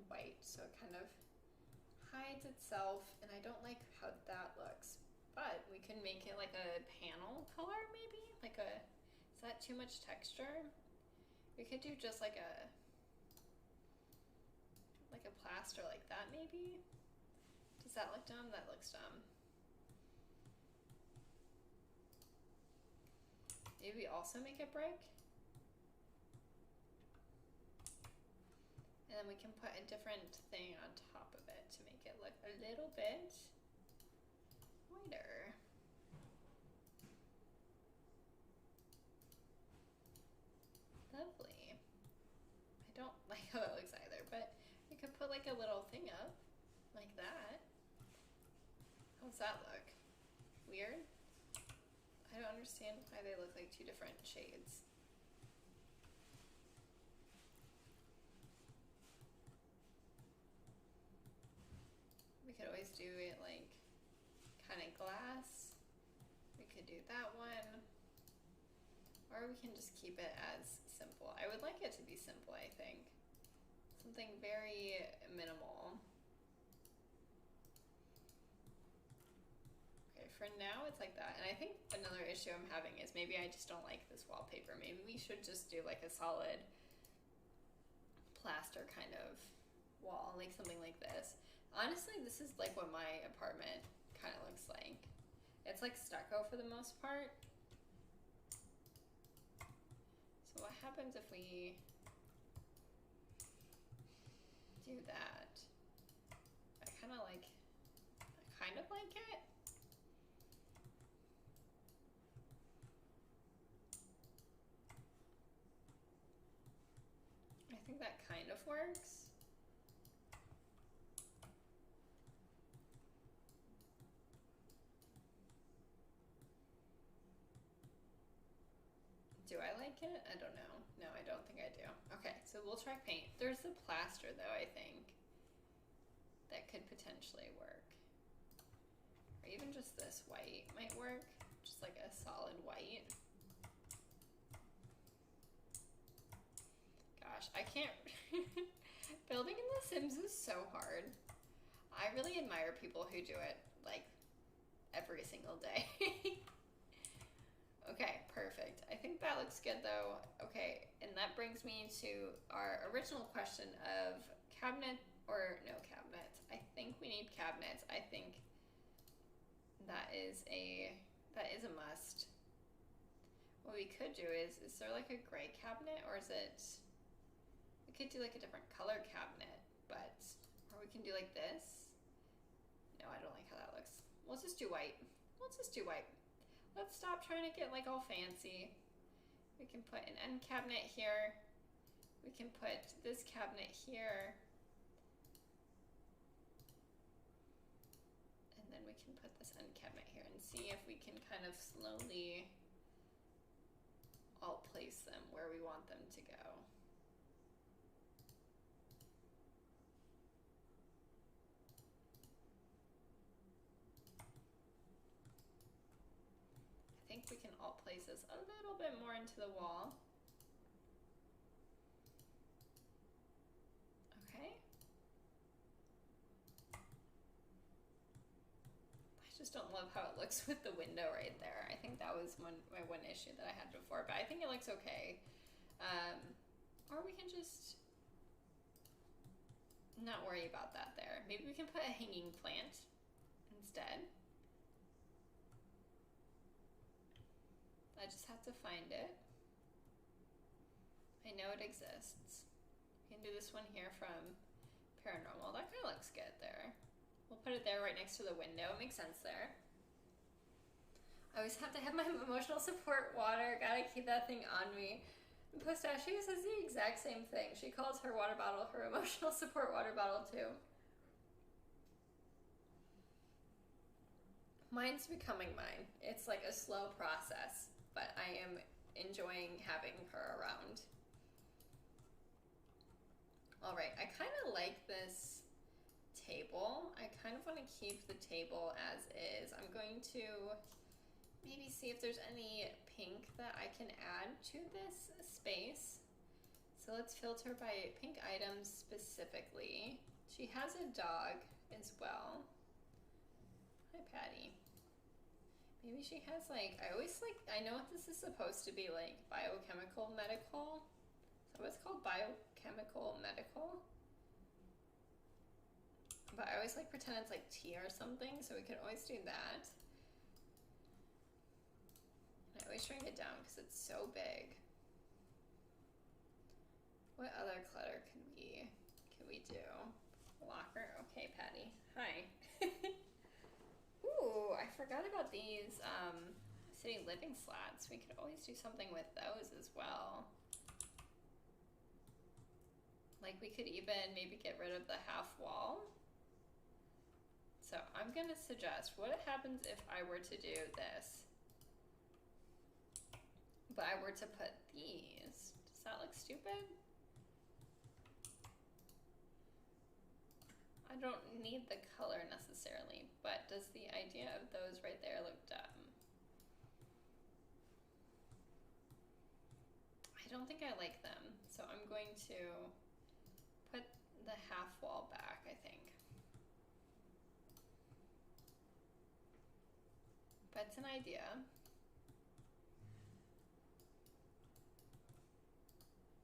white so it kind of hides itself, and I don't like how that looks, but we can make it like a panel color maybe, like a, is that too much texture? We could do just like a plaster like that maybe. Does that look dumb? That looks dumb. Maybe we also make it brick. And then we can put a different thing on top of it to make it look a little bit whiter. Lovely. I don't like how it looks either, but we could put like a little thing up like that. How's that look? Weird? I don't understand why they look like two different shades. We could always do it like kind of glass. We could do that one. Or we can just keep it as simple. I would like it to be simple, I think. Something very minimal. Okay, for now it's like that. And I think another issue I'm having is maybe I just don't like this wallpaper. Maybe we should just do like a solid plaster kind of wall, like something like this. Honestly, this is like what my apartment kind of looks like. It's like stucco for the most part. So what happens if we do that? I kind of like it. I think that kind of works. Do I like it? I don't know. No, I don't think I do. Okay, so we'll try paint. There's the plaster though, I think, that could potentially work. Or even just this white might work. Just like a solid white. Gosh, I can't... Building in The Sims is so hard. I really admire people who do it like every single day. Okay, perfect. I think that looks good though. Okay, and that brings me to our original question of cabinet or no cabinets. I think we need cabinets. I think that is a must. What we could do is there like a gray cabinet, or is it, we could do like a different color cabinet, but, or we can do like this. No, I don't like how that looks. Let's just do white. Let's just do white. Let's stop trying to get like all fancy. We can put an end cabinet here. We can put this cabinet here. And then we can put this end cabinet here and see if we can kind of slowly all place them where we want them to go. I think we can alt place this a little bit more into the wall. Okay. I just don't love how it looks with the window right there. I think that was my one issue that I had before, but I think it looks okay. Or we can just not worry about that there. Maybe we can put a hanging plant instead. I just have to find it. I know it exists. We can do this one here from Paranormal. That kind of looks good there. We'll put it there right next to the window. It makes sense there. I always have to have my emotional support water. Gotta keep that thing on me. And Pistachio says the exact same thing. She calls her water bottle her emotional support water bottle too. Mine's becoming mine. It's like a slow process, but I am enjoying having her around. All right, I kind of like this table. I kind of want to keep the table as is. I'm going to maybe see if there's any pink that I can add to this space. So let's filter by pink items specifically. She has a dog as well. Hi, Patty. Maybe she has like, I know this is supposed to be like biochemical medical. So it's called biochemical medical. But I always like pretend it's like tea or something, so we could always do that. And I always shrink it down because it's so big. What other clutter can we do? Locker, okay, Patty. Hi. Ooh, I forgot about these city living slats. We could always do something with those as well. Like we could even maybe get rid of the half wall. So I'm gonna suggest, what happens if I were to do this, but I were to put these? Does that look stupid? I don't need the color necessarily, but does the idea of those right there look dumb? I don't think I like them, so I'm going to put the half wall back, I think. But it's an idea.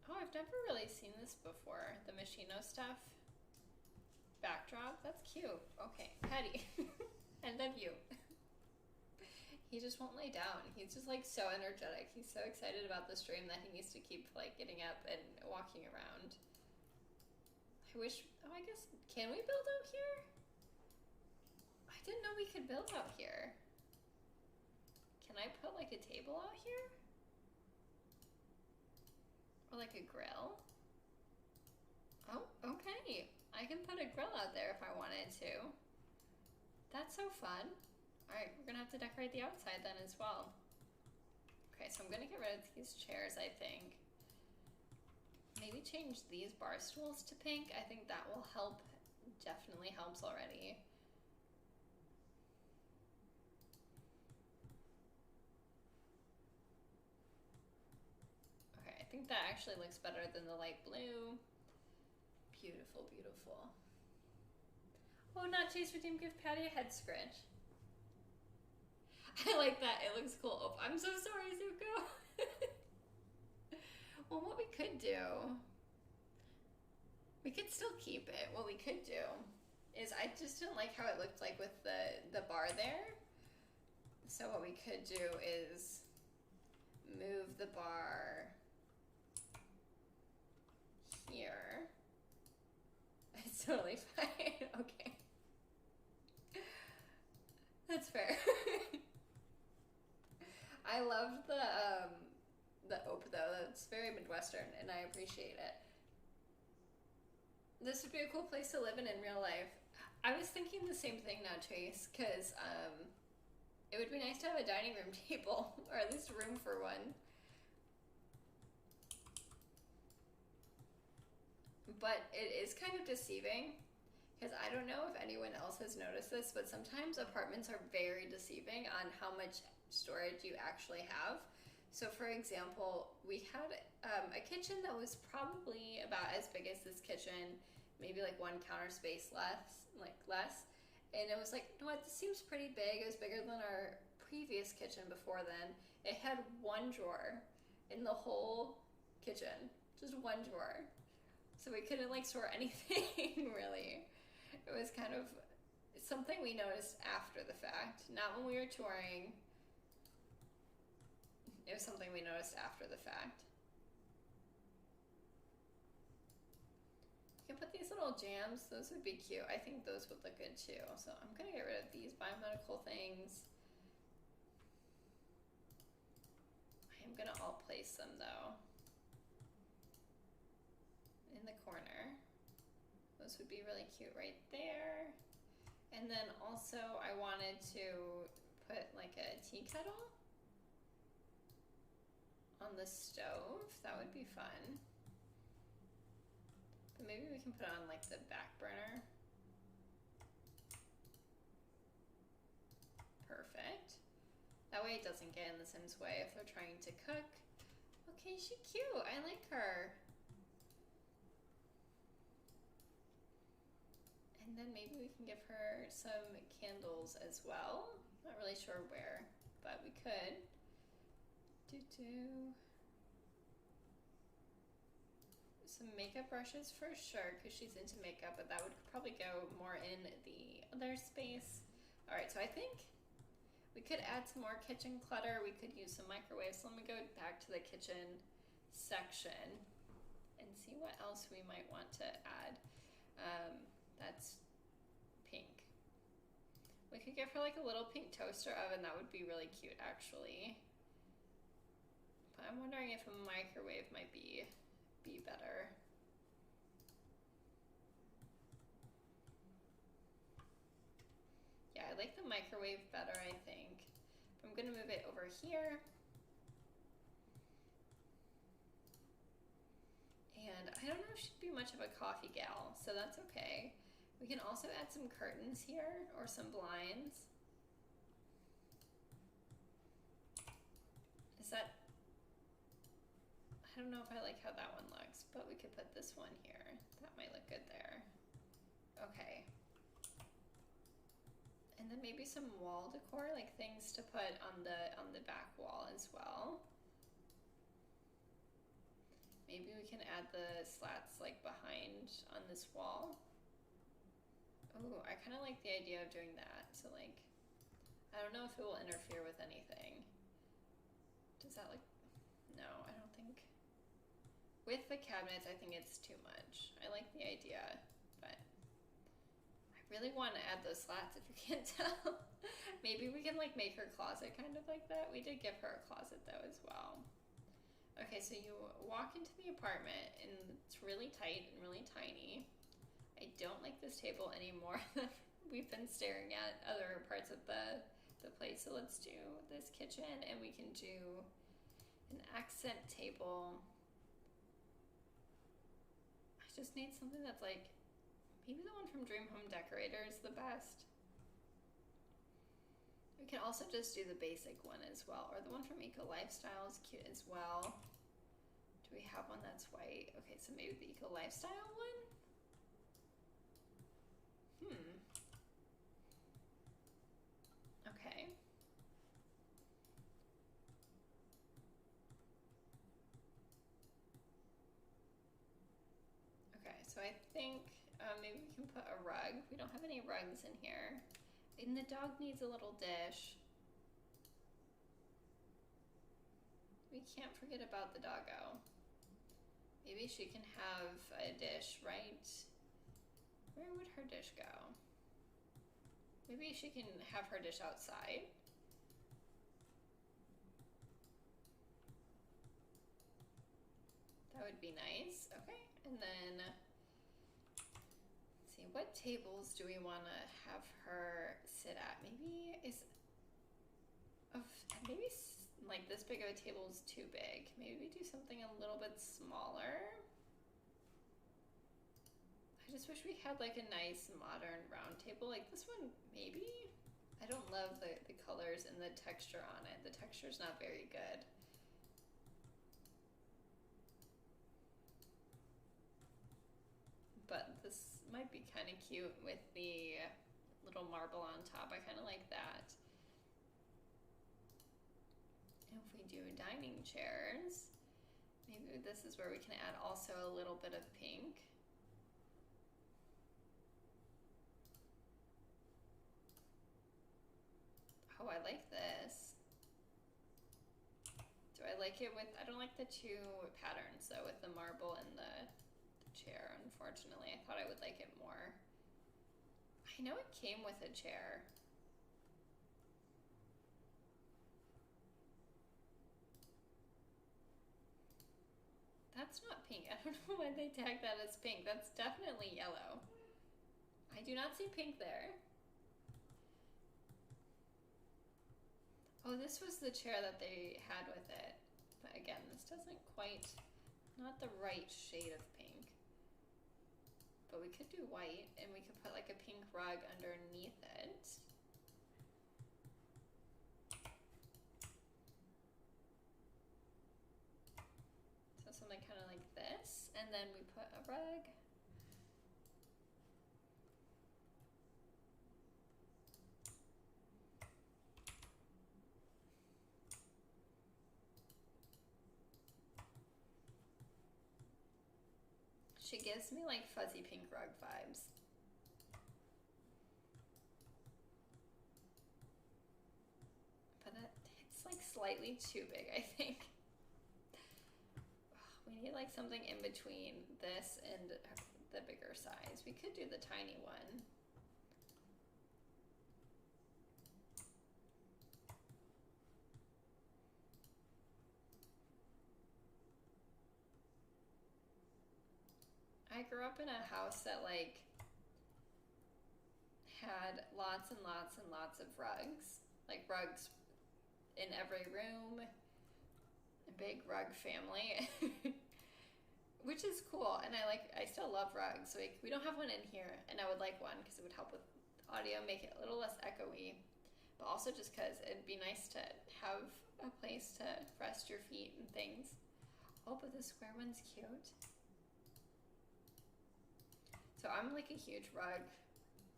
Oh, I've never really seen this before. The Machino stuff. Backdrop. That's cute. Okay, Patty. End of you. He just won't lay down. He's just like so energetic. He's so excited about the stream that he needs to keep like getting up and walking around. I wish, oh, I guess, can we build out here? I didn't know we could build out here. Can I put like a table out here? Or like a grill? Oh, okay. I can put a grill out there if I wanted to. That's so fun. Alright, we're gonna have to decorate the outside then as well. Okay, so I'm gonna get rid of these chairs, I think. Maybe change these bar stools to pink. I think that will help. Definitely helps already. Okay, I think that actually looks better than the light blue. Beautiful, beautiful. Oh, not Chase Redeem, give Patty a head scratch. I like that. It looks cool. Oh, I'm so sorry, Zuko. Well, what we could do, we could still keep it. What we could do is, I just didn't like how it looked like with the bar there. So what we could do is move the bar here. It's totally fine. Okay. That's fair. I loved the ope though. That's very Midwestern and I appreciate it. This would be a cool place to live in real life. I was thinking the same thing now, Chase, because it would be nice to have a dining room table, or at least room for one. But it is kind of deceiving, because I don't know if anyone else has noticed this, but sometimes apartments are very deceiving on how much storage you actually have. So for example, we had a kitchen that was probably about as big as this kitchen, maybe like one counter space less. And it was like, you know what, this seems pretty big. It was bigger than our previous kitchen before then. It had one drawer in the whole kitchen, just one drawer. So we couldn't like store anything really. It was kind of something we noticed after the fact, not when we were touring. It was something we noticed after the fact. You can put these little jams, those would be cute. I think those would look good too. So I'm gonna get rid of these biomedical things. I am gonna all place them though in the corner. Those would be really cute right there. And then also I wanted to put like a tea kettle on the stove. That would be fun. But maybe we can put it on like the back burner. Perfect. That way it doesn't get in the Sims' way if they're trying to cook. Okay, she's cute. I like her. And then maybe we can give her some candles as well. Not really sure where, but we could. Some makeup brushes for sure, because she's into makeup, but that would probably go more in the other space. All right, so I think we could add some more kitchen clutter. We could use some microwaves. So let me go back to the kitchen section and see what else we might want to add. That's pink. We could give her like a little pink toaster oven. That would be really cute actually. But I'm wondering if a microwave might be better. Yeah, I like the microwave better, I think. I'm gonna move it over here. And I don't know if she'd be much of a coffee gal, so that's okay. We can also add some curtains here or some blinds. Is that, I don't know if I like how that one looks, but we could put this one here. That might look good there. Okay. And then maybe some wall decor, like things to put on the back wall as well. Maybe we can add the slats like behind on this wall. Oh, I kind of like the idea of doing that. So like, I don't know if it will interfere with anything. Does that look, no, I don't think. With the cabinets, I think it's too much. I like the idea, but I really want to add those slats if you can't tell. Maybe we can like make her closet kind of like that. We did give her a closet though as well. Okay, so you walk into the apartment and it's really tight and really tiny. I don't like this table anymore. We've been staring at other parts of the place. So let's do this kitchen and we can do an accent table. I just need something that's like, maybe the one from Dream Home Decorator is the best. We can also just do the basic one as well, or the one from Eco Lifestyle is cute as well. Do we have one that's white? Okay, so maybe the Eco Lifestyle one? Okay. Okay, so I think maybe we can put a rug. We don't have any rugs in here. And the dog needs a little dish. We can't forget about the doggo. Maybe she can have a dish, right? Where would her dish go? Maybe she can have her dish outside. That would be nice. Okay, and then let's see, what tables do we want to have her sit at? Maybe maybe like this big of a table is too big. Maybe we do something a little bit smaller. I just wish we had like a nice modern round table like this one, maybe. I don't love the colors and the texture on it. The texture's not very good. But this might be kind of cute with the little marble on top. I kind of like that. And if we do dining chairs, maybe this is where we can add also a little bit of pink. Oh, I like this. Do I like it with, I don't like the two patterns though, with the marble and the chair, unfortunately. I thought I would like it more. I know it came with a chair. That's not pink. I don't know why they tagged that as pink. That's definitely yellow. I do not see pink there. Oh, this was the chair that they had with it. But again, this doesn't quite, not the right shade of pink. But we could do white and we could put like a pink rug underneath it. So something kind of like this. And then we put a rug. She gives me like fuzzy pink rug vibes. But it's like slightly too big, I think. We need like something in between this and the bigger size. We could do the tiny one. I grew up in a house that like had lots and lots and lots of rugs, like rugs in every room, a big rug family, which is cool. And I still love rugs. Like we don't have one in here, and I would like one because it would help with audio, make it a little less echoey, but also just because it'd be nice to have a place to rest your feet and things. Oh, but the square one's cute. So I'm like a huge rug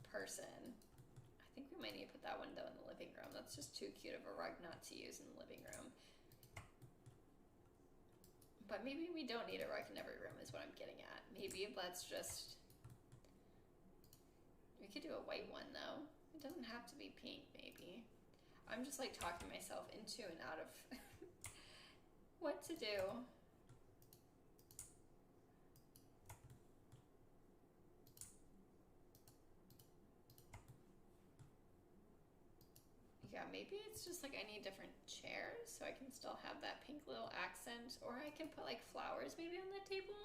person. I think we might need to put that one though in the living room. That's just too cute of a rug not to use in the living room. But maybe we don't need a rug in every room is what I'm getting at. Maybe let's just... We could do a white one though. It doesn't have to be pink, maybe. I'm just like talking myself into and out of what to do. Yeah, maybe it's just like I need different chairs so I can still have that pink little accent, or I can put like flowers maybe on the table.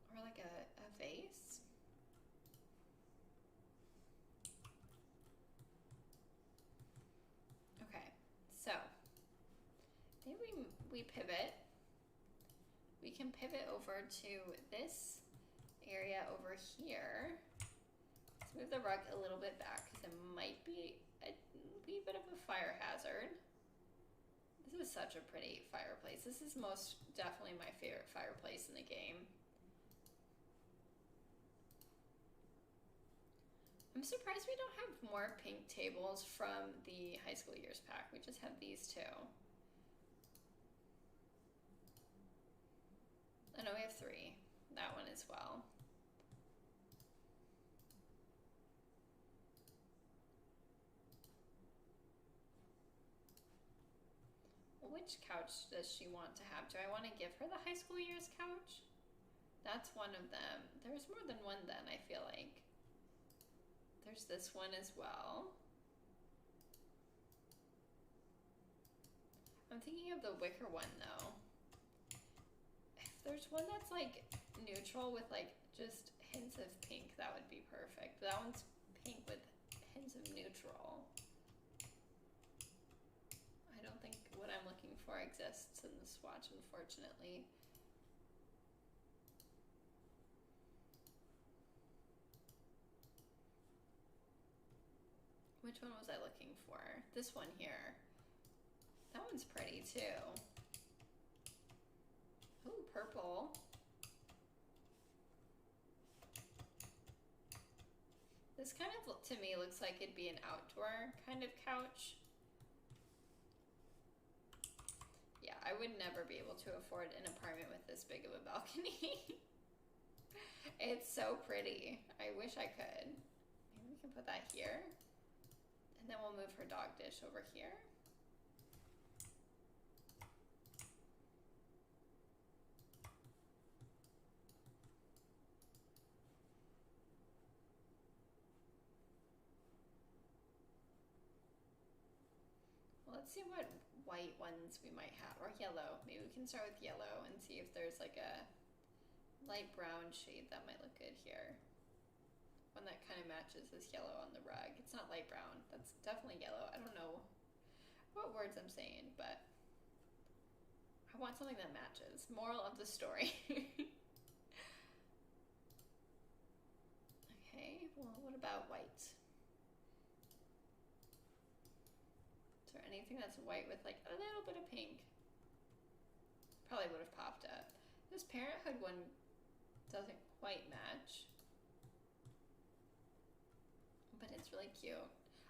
Or like a vase. Okay, so maybe we pivot. We can pivot over to this area over here. Let's move the rug a little bit back because it might be a wee bit of a fire hazard. This is such a pretty fireplace. This is most definitely my favorite fireplace in the game. I'm surprised we don't have more pink tables from the high school years pack. We just have these two. I know we have 3. That one as well. Which couch does she want to have? Do I want to give her the high school years couch? That's one of them. There's more than one then, I feel like. There's this one as well. I'm thinking of the wicker one though. If there's one that's like neutral with like just hints of pink, that would be perfect. But that one's pink with hints of neutral. I don't think what I'm looking for exists in the swatch, unfortunately. Which one was I looking for? This one here. That one's pretty too. Ooh, purple. This kind of, to me, looks like it'd be an outdoor kind of couch. Yeah, I would never be able to afford an apartment with this big of a balcony. It's so pretty. I wish I could. Maybe we can put that here. And then we'll move her dog dish over here. Let's see what white ones we might have, or yellow. Maybe we can start with yellow and see if there's like a light brown shade that might look good here. One that kind of matches this yellow on the rug. It's not light brown, that's definitely yellow. I don't know what words I'm saying, but I want something that matches. Moral of the story. Okay, well, what about white? Is there anything that's white with like a little bit of pink? Probably would have popped up. This Parenthood one doesn't quite match, but it's really cute.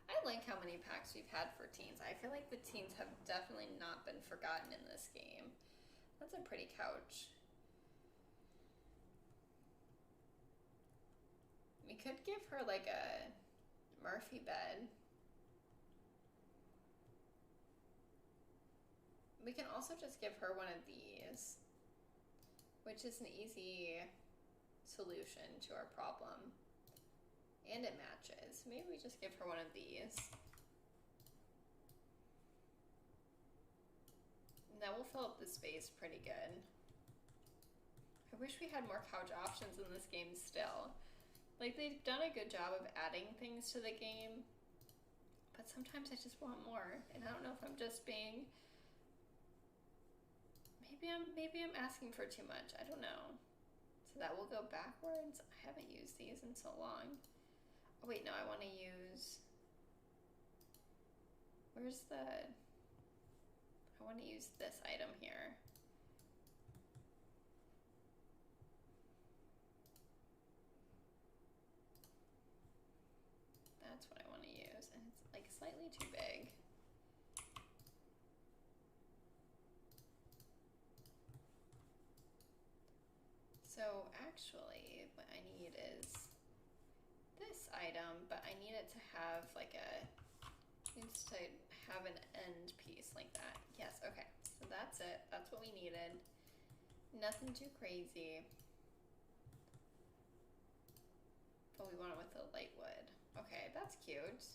I like how many packs we've had for teens. I feel like the teens have definitely not been forgotten in this game. That's a pretty couch. We could give her like a Murphy bed. We can also just give her one of these, which is an easy solution to our problem. And it matches. Maybe we just give her one of these. And that will fill up the space pretty good. I wish we had more couch options in this game still. Like, they've done a good job of adding things to the game, but sometimes I just want more. And I don't know if I'm just being... Maybe I'm asking for too much. I don't know. So that will go backwards. I haven't used these in so long. Oh wait, no, I want to use Where's the, I want to use this item here. That's what I want to use, and it's like slightly too big. So actually what I need is this item, but I need it to have like needs to have an end piece like that. Yes, okay, so that's it. That's what we needed. Nothing too crazy. But we want it with the light wood. Okay, that's cute.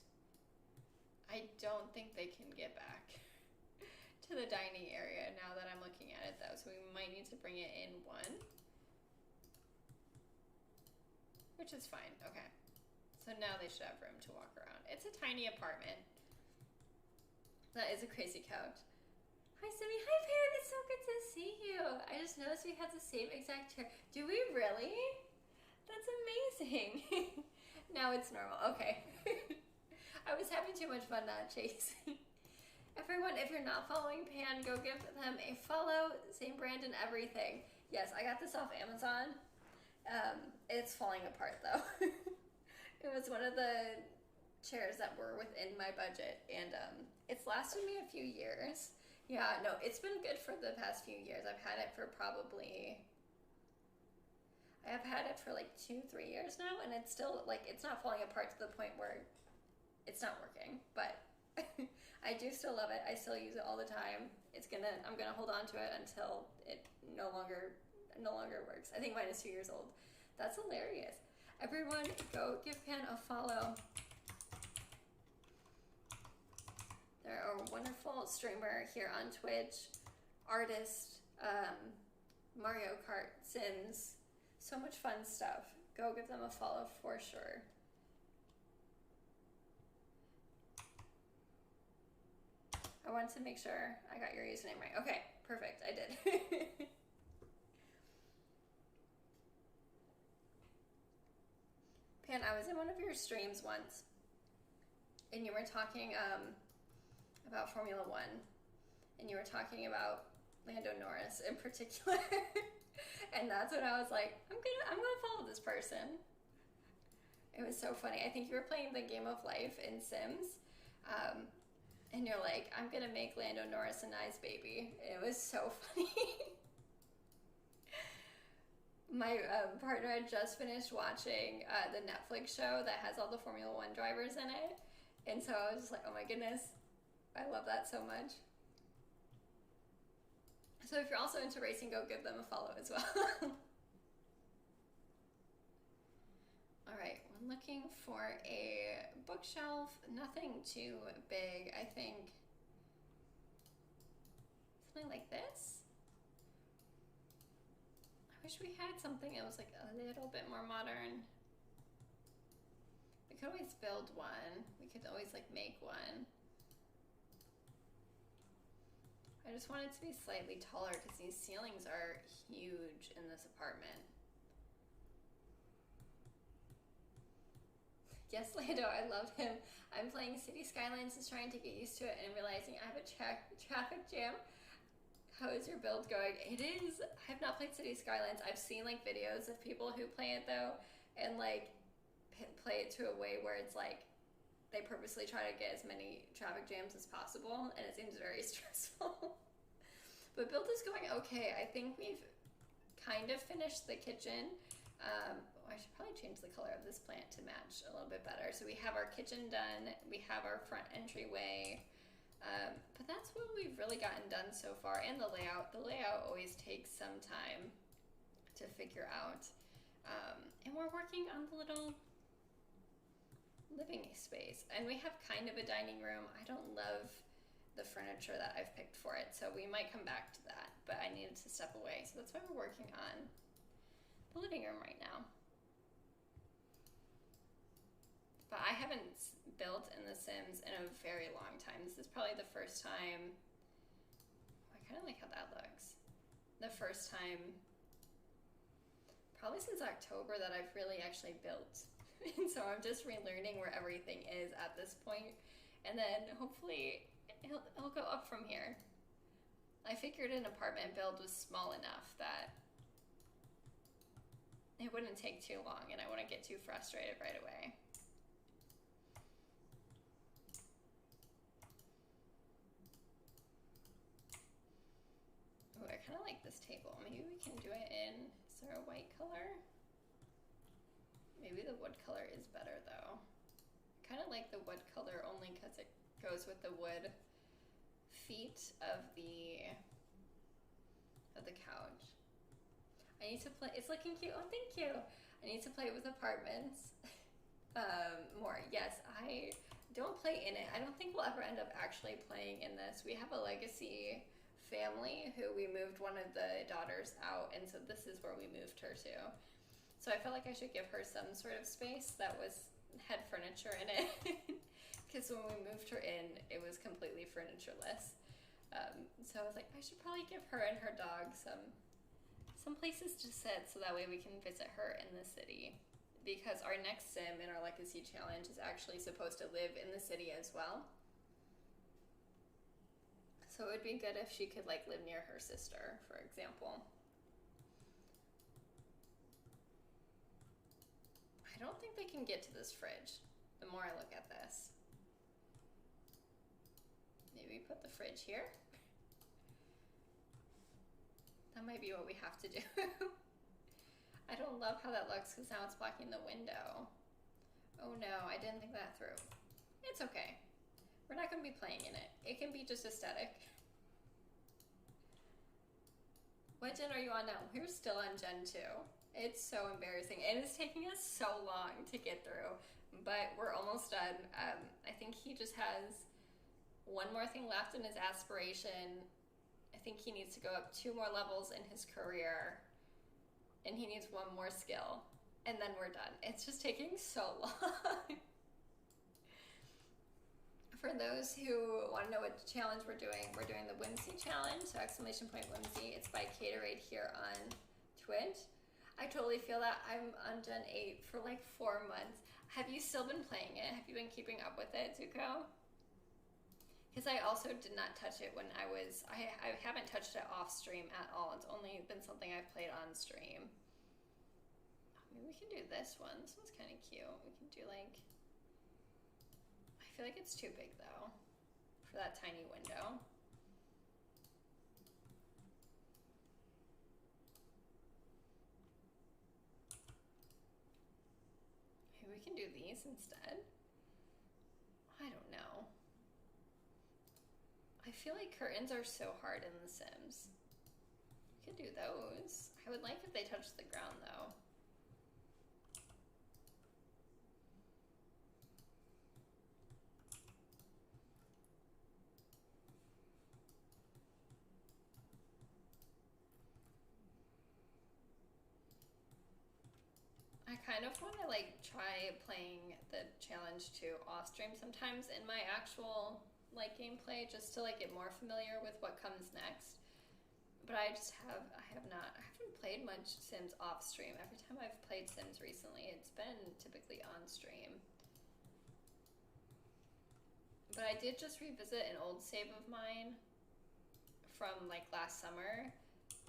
I don't think they can get back to the dining area now that I'm looking at it though, so we might need to bring it in one. Which is fine, okay. So now they should have room to walk around. It's a tiny apartment. That is a crazy couch. Hi, Simi. Hi, Pan. It's so good to see you. I just noticed we have the same exact chair. Do we really? That's amazing. Now it's normal. Okay. I was having too much fun not chasing. Everyone, if you're not following Pan, go give them a follow. Same brand and everything. Yes, I got this off Amazon. It's falling apart though. It was one of the chairs that were within my budget, and it's lasted me a few years. Yeah, no, it's been good for the past few years. I've had it for probably, I have had it for like 2-3 years now, and it's still like, it's not falling apart to the point where it's not working, but I do still love it. I still use it all the time. I'm gonna hold on to it until it no longer works. I think mine is 2 years old. That's hilarious. Everyone, go give Pan a follow. They're a wonderful streamer here on Twitch, artist, Mario Kart, Sims, so much fun stuff. Go give them a follow for sure. I wanted to make sure I got your username right. Okay, perfect, I did. Pan, I was in one of your streams once, and you were talking about Formula One, and you were talking about Lando Norris in particular, and that's when I was like, I'm gonna follow this person. It was so funny. I think you were playing the game of life in Sims, and you're like, I'm gonna make Lando Norris a nice baby. It was so funny. My partner had just finished watching the Netflix show that has all the Formula One drivers in it. And so I was just like, oh my goodness, I love that so much. So if you're also into racing, go give them a follow as well. All right, I'm looking for a bookshelf, nothing too big. I think something like this. I wish we had something that was like a little bit more modern. We could always build one. We could always like make one. I just want it to be slightly taller because these ceilings are huge in this apartment. Yes, Lando, I love him. I'm playing City Skylines, is trying to get used to it and realizing I have a traffic jam. How is your build going? It is. I have not played City Skylines. I've seen like videos of people who play it though, and like play it to a way where it's like they purposely try to get as many traffic jams as possible, and it seems very stressful. But build is going okay. I think we've kind of finished the kitchen. I should probably change the color of this plant to match a little bit better. So we have our kitchen done. We have our front entryway. But that's what we've really gotten done so far, and the layout. The layout always takes some time to figure out. And we're working on the little living space. And we have kind of a dining room. I don't love the furniture that I've picked for it, so we might come back to that, but I needed to step away. So that's why we're working on the living room right now. But I haven't built in The Sims in a very long time. This is probably the first time. I kind of like how that looks. The first time, probably since October, that I've really actually built. And so I'm just relearning where everything is at this point. and then hopefully he'll go up from here. I figured an apartment build was small enough that it wouldn't take too long and I wouldn't get too frustrated right away. Ooh, I kind of like this table. Maybe we can do it in, is there a white color? Maybe the wood color is better though. I kind of like the wood color only because it goes with the wood feet of the couch. I need to play, it's looking cute. Oh, thank you. I need to play with apartments more. Yes, I don't play in it. I don't think we'll ever end up actually playing in this. We have a legacy family who we moved one of the daughters out, and so this is where we moved her to. So I felt like I should give her some sort of space that had furniture in it. Because when we moved her in, it was completely furnitureless. So I was like, I should probably give her and her dog some places to sit so that way we can visit her in the city. Because our next sim in our Legacy Challenge is actually supposed to live in the city as well. So it would be good if she could like live near her sister, for example. I don't think they can get to this fridge the more I look at this. Maybe put the fridge here. That might be what we have to do. I don't love how that looks because now it's blocking the window. Oh no, I didn't think that through. It's okay. We're not going to be playing in it. It can be just aesthetic. What gen are you on now? We're still on Gen 2. It's so embarrassing. It is taking us so long to get through, but we're almost done. I think he just has one more thing left in his aspiration. I think he needs to go up 2 more levels in his career, and he needs 1 more skill, and then we're done. It's just taking so long. For those who want to know what challenge we're doing the Whimsy Challenge, so !Whimsy. It's by Caterade here on Twitch. I totally feel that. I'm on Gen 8 for like 4 months. Have you still been playing it? Have you been keeping up with it, Zuko? Because I also did not touch it when I haven't touched it off stream at all. It's only been something I've played on stream. Maybe we can do this one. This one's kind of cute. We can do like, I feel like it's too big though for that tiny window. Maybe we can do these instead. I don't know. I feel like curtains are so hard in The Sims. We could do those. I would like if they touched the ground though. I kind of want to like try playing the challenge too off stream sometimes in my actual like gameplay, just to like get more familiar with what comes next. But I haven't played much Sims off stream. Every time I've played Sims recently, it's been typically on stream. But I did just revisit an old save of mine from like last summer,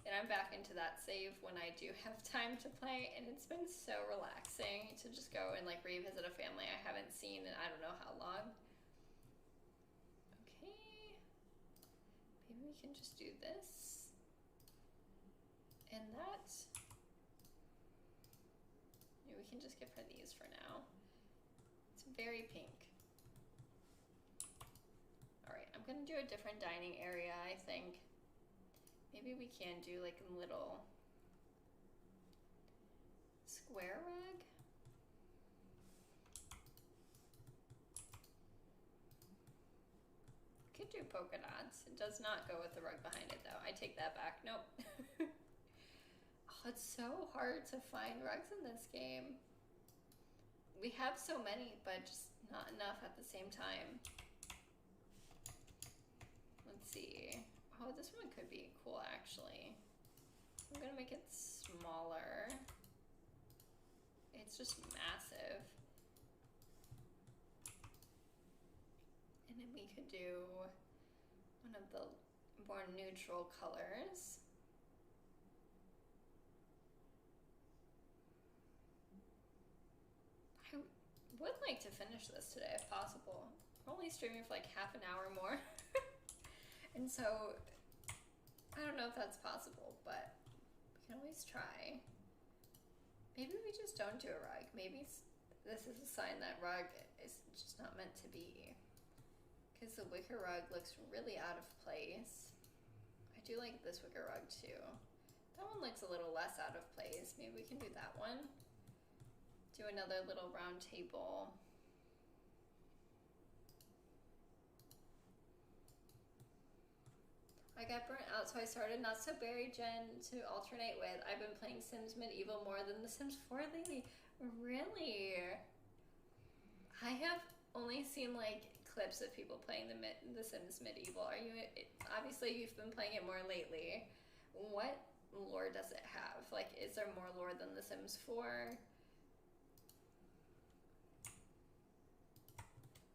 and I'm back into that save when I do have time to play, and it's been so relaxing to just go and like revisit a family I haven't seen in I don't know how long. We can just do this and that. Maybe we can just give her these for now. It's very pink. All right, I'm gonna do a different dining area, I think. Maybe we can do like a little square rug. Could do polka dots. It does not go with the rug behind it though. I take that back. Nope. Oh, it's so hard to find rugs in this game. We have so many, but just not enough at the same time. Let's see. Oh, this one could be cool actually. I'm gonna make it smaller. It's just massive. And we could do one of the more neutral colors. I would like to finish this today if possible. I'm only streaming for like half an hour more. And so I don't know if that's possible, but we can always try. Maybe we just don't do a rug. Maybe this is a sign that rug is just not meant to be. Because the wicker rug looks really out of place. I do like this wicker rug too. That one looks a little less out of place. Maybe we can do that one. Do another little round table. I got burnt out, so I started Not So Berry Gen to alternate with. I've been playing Sims Medieval more than The Sims 4 lately. Really? I have only seen like clips of people playing the Sims Medieval. Obviously you've been playing it more lately. What lore does it have? Like, is there more lore than The Sims 4?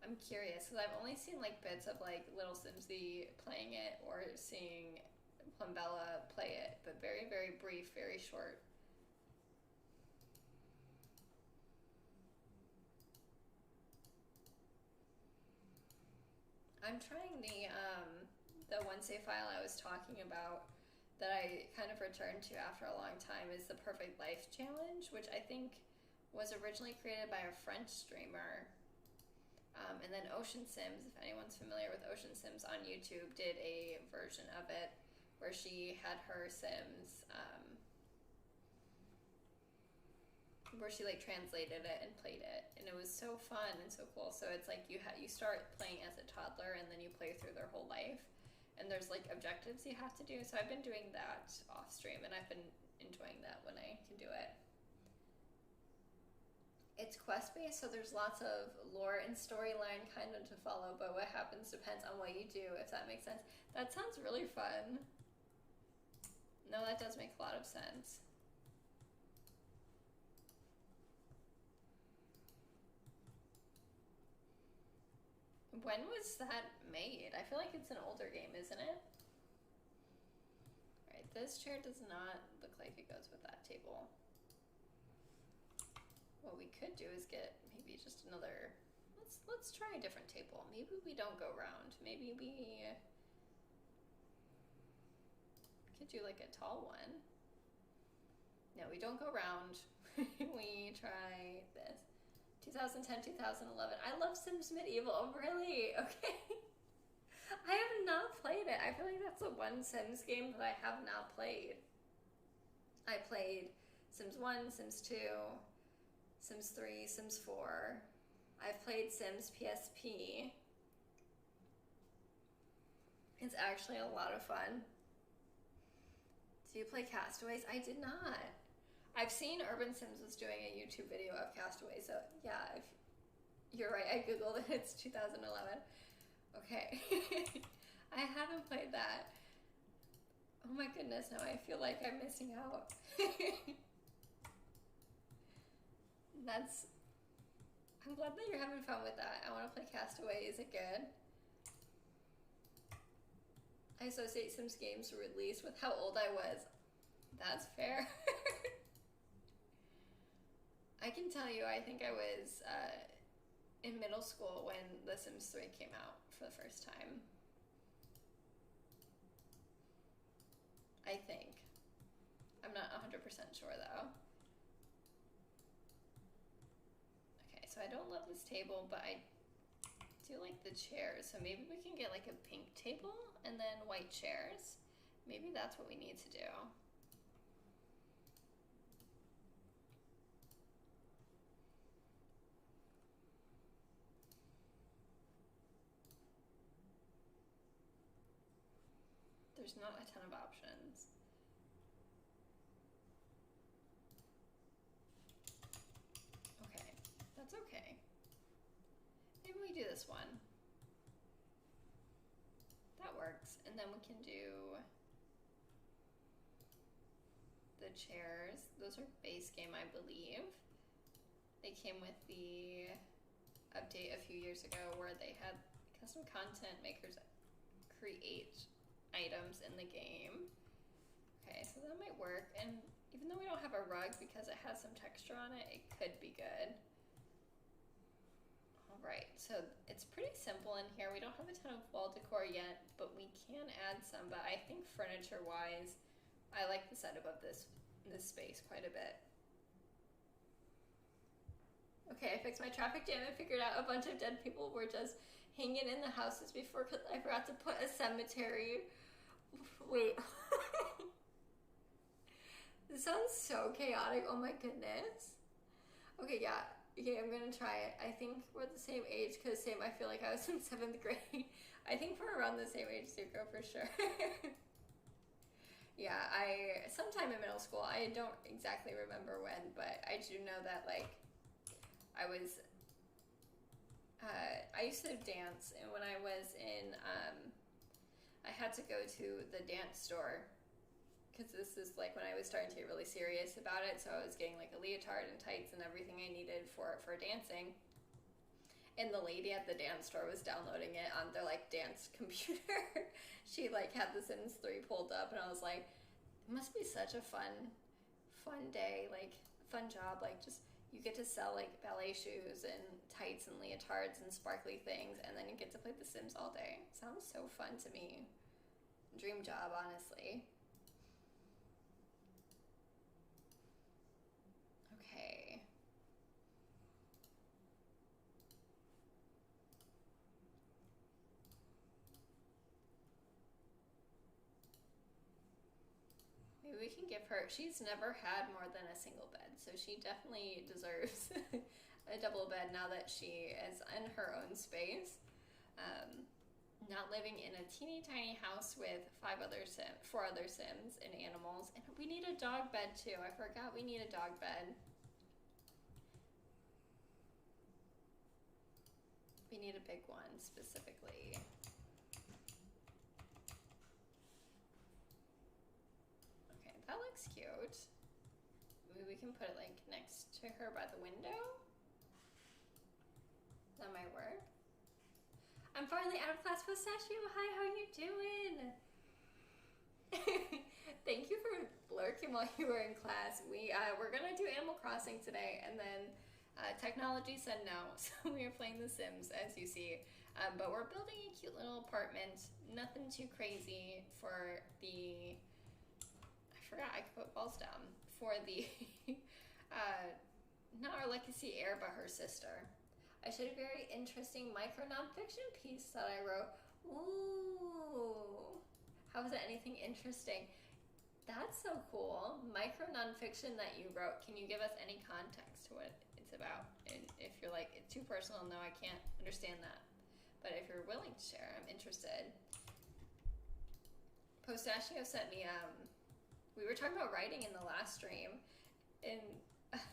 I'm curious, because I've only seen like bits of like Little Simsy playing it or seeing Plumbella play it, but very, very brief, very short. I'm trying the one save file I was talking about that I kind of returned to after a long time is the Perfect Life Challenge, which I think was originally created by a French streamer. And then Ocean Sims, if anyone's familiar with Ocean Sims on YouTube, did a version of it where she had her Sims, where she like translated it and played it, and it was so fun and so cool. So it's like you start playing as a toddler and then you play through their whole life, and there's like objectives you have to do. So I've been doing that off stream, and I've been enjoying that when I can do it. It's quest-based, so there's lots of lore and storyline kind of to follow, but what happens depends on what you do, if that makes sense. That sounds really fun. No, that does make a lot of sense. When was that made? I feel like it's an older game, isn't it? Alright, this chair does not look like it goes with that table. What we could do is get maybe just another, let's try a different table. Maybe we don't go round. Maybe we could do like a tall one. No, we don't go round. We try this. 2010, 2011. I love Sims Medieval. Oh, really? Okay. I have not played it. I feel like that's the one Sims game that I have not played. I played Sims 1, Sims 2, Sims 3, Sims 4. I've played Sims PSP. It's actually a lot of fun. Do you play Castaways? I did not. I've seen Urban Sims was doing a YouTube video of Castaways, so yeah, you're right, I googled it, it's 2011. Okay. I haven't played that. Oh my goodness, now I feel like I'm missing out. I'm glad that you're having fun with that. I want to play Castaways again. I associate Sims games released with how old I was. That's fair. I can tell you, I think I was in middle school when The Sims 3 came out for the first time. I think. I'm not 100% sure though. Okay, so I don't love this table, but I do like the chairs. So maybe we can get like a pink table and then white chairs. Maybe that's what we need to do. There's not a ton of options. Okay, that's okay. Maybe we do this one. That works. And then we can do the chairs. Those are base game, I believe. They came with the update a few years ago where they had custom content makers create items in the game. Okay, so that might work. And even though we don't have a rug because it has some texture on it, it could be good. Alright, so it's pretty simple in here. We don't have a ton of wall decor yet, but we can add some. But I think furniture-wise, I like the setup of this space quite a bit. Okay, I fixed my traffic jam and figured out a bunch of dead people were just hanging in the houses before because I forgot to put a cemetery. Wait. This sounds so chaotic. Oh my goodness. Okay, yeah. Okay, I'm gonna try it. I think we're the same age because I feel like I was in 7th grade. I think we're around the same age, Zuko, for sure. Yeah, sometime in middle school, I don't exactly remember when, but I do know that, like, I used to dance, and when I was in, I had to go to the dance store, because this is, like, when I was starting to get really serious about it, so I was getting, like, a leotard and tights and everything I needed for dancing, and the lady at the dance store was downloading it on their, like, dance computer. She, like, had the Sims 3 pulled up, and I was like, it must be such a fun day, like, fun job, like, just, you get to sell, like, ballet shoes and tights and leotards and sparkly things, and then you get to play The Sims all day. Sounds so fun to me. Dream job, honestly. Okay. Maybe we can give her, she's never had more than a single bed, so she definitely deserves a double bed now that she is in her own space. Not living in a teeny tiny house with 4 other Sims and animals. And we need a dog bed too. I forgot we need a dog bed. We need a big one specifically. Okay, that looks cute. Maybe we can put it like next to her by the window. That might work. I'm finally out of class, Pistachio. Hi, how you doing? Thank you for lurking while you were in class. We're gonna do Animal Crossing today, and then technology said no, so we are playing The Sims, as you see. But we're building a cute little apartment. Nothing too crazy for the. I forgot I could put balls down for the. Not our legacy heir, but her sister. I showed a very interesting micro nonfiction piece that I wrote. Ooh. How was it anything interesting? That's so cool. Micro nonfiction that you wrote. Can you give us any context to what it's about? And if you're like, it's too personal, no, I can't understand that. But if you're willing to share, I'm interested. Pistachio sent me, we were talking about writing in the last stream, and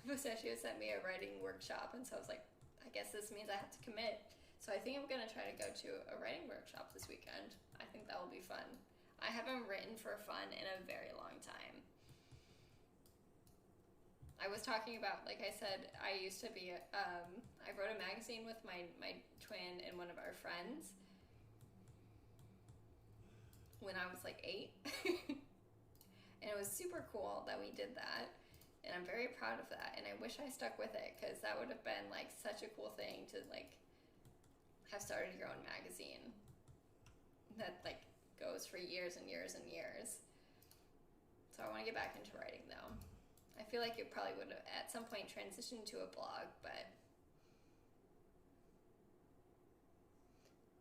Pistachio sent me a writing workshop, and so I was like, I guess this means I have to commit. So I think I'm gonna try to go to a writing workshop this weekend. I think that will be fun. I haven't written for fun in a very long time. I was talking about, like I said, I used to be, I wrote a magazine with my twin and one of our friends when I was like 8. And it was super cool that we did that. And I'm very proud of that, and I wish I stuck with it, because that would have been like such a cool thing to like have started your own magazine that like goes for years and years and years. So I want to get back into writing though. I feel like it probably would have at some point transitioned to a blog, but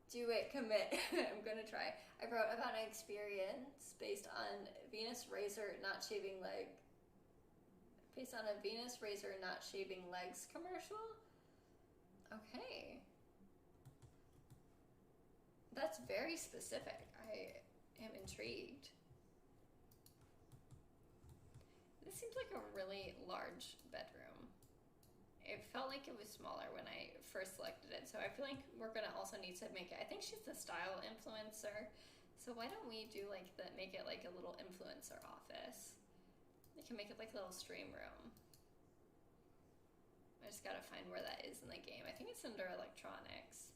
do it, commit. I'm gonna try. I wrote about an experience based on Venus Razor not shaving leg. Based on a Venus Razor not shaving legs commercial? Okay. That's very specific. I am intrigued. This seems like a really large bedroom. It felt like it was smaller when I first selected it, so I feel like we're gonna also need to make it, I think she's the style influencer, so why don't we do like make it like a little influencer office? We can make it like a little stream room. I just gotta find where that is in the game. I think it's under electronics.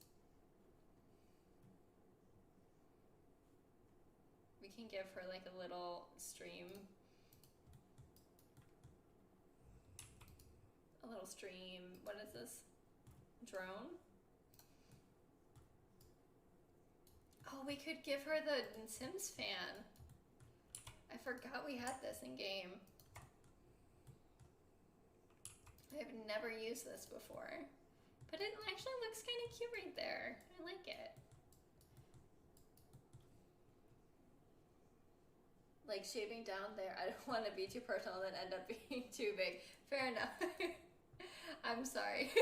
can give her like a little stream. A little stream, what is this? Drone? Oh, we could give her the Sims fan. I forgot we had this in game. I've never used this before. But it actually looks kind of cute right there. I like it. Like shaving down there, I don't want to be too personal and end up being too big. Fair enough. I'm sorry.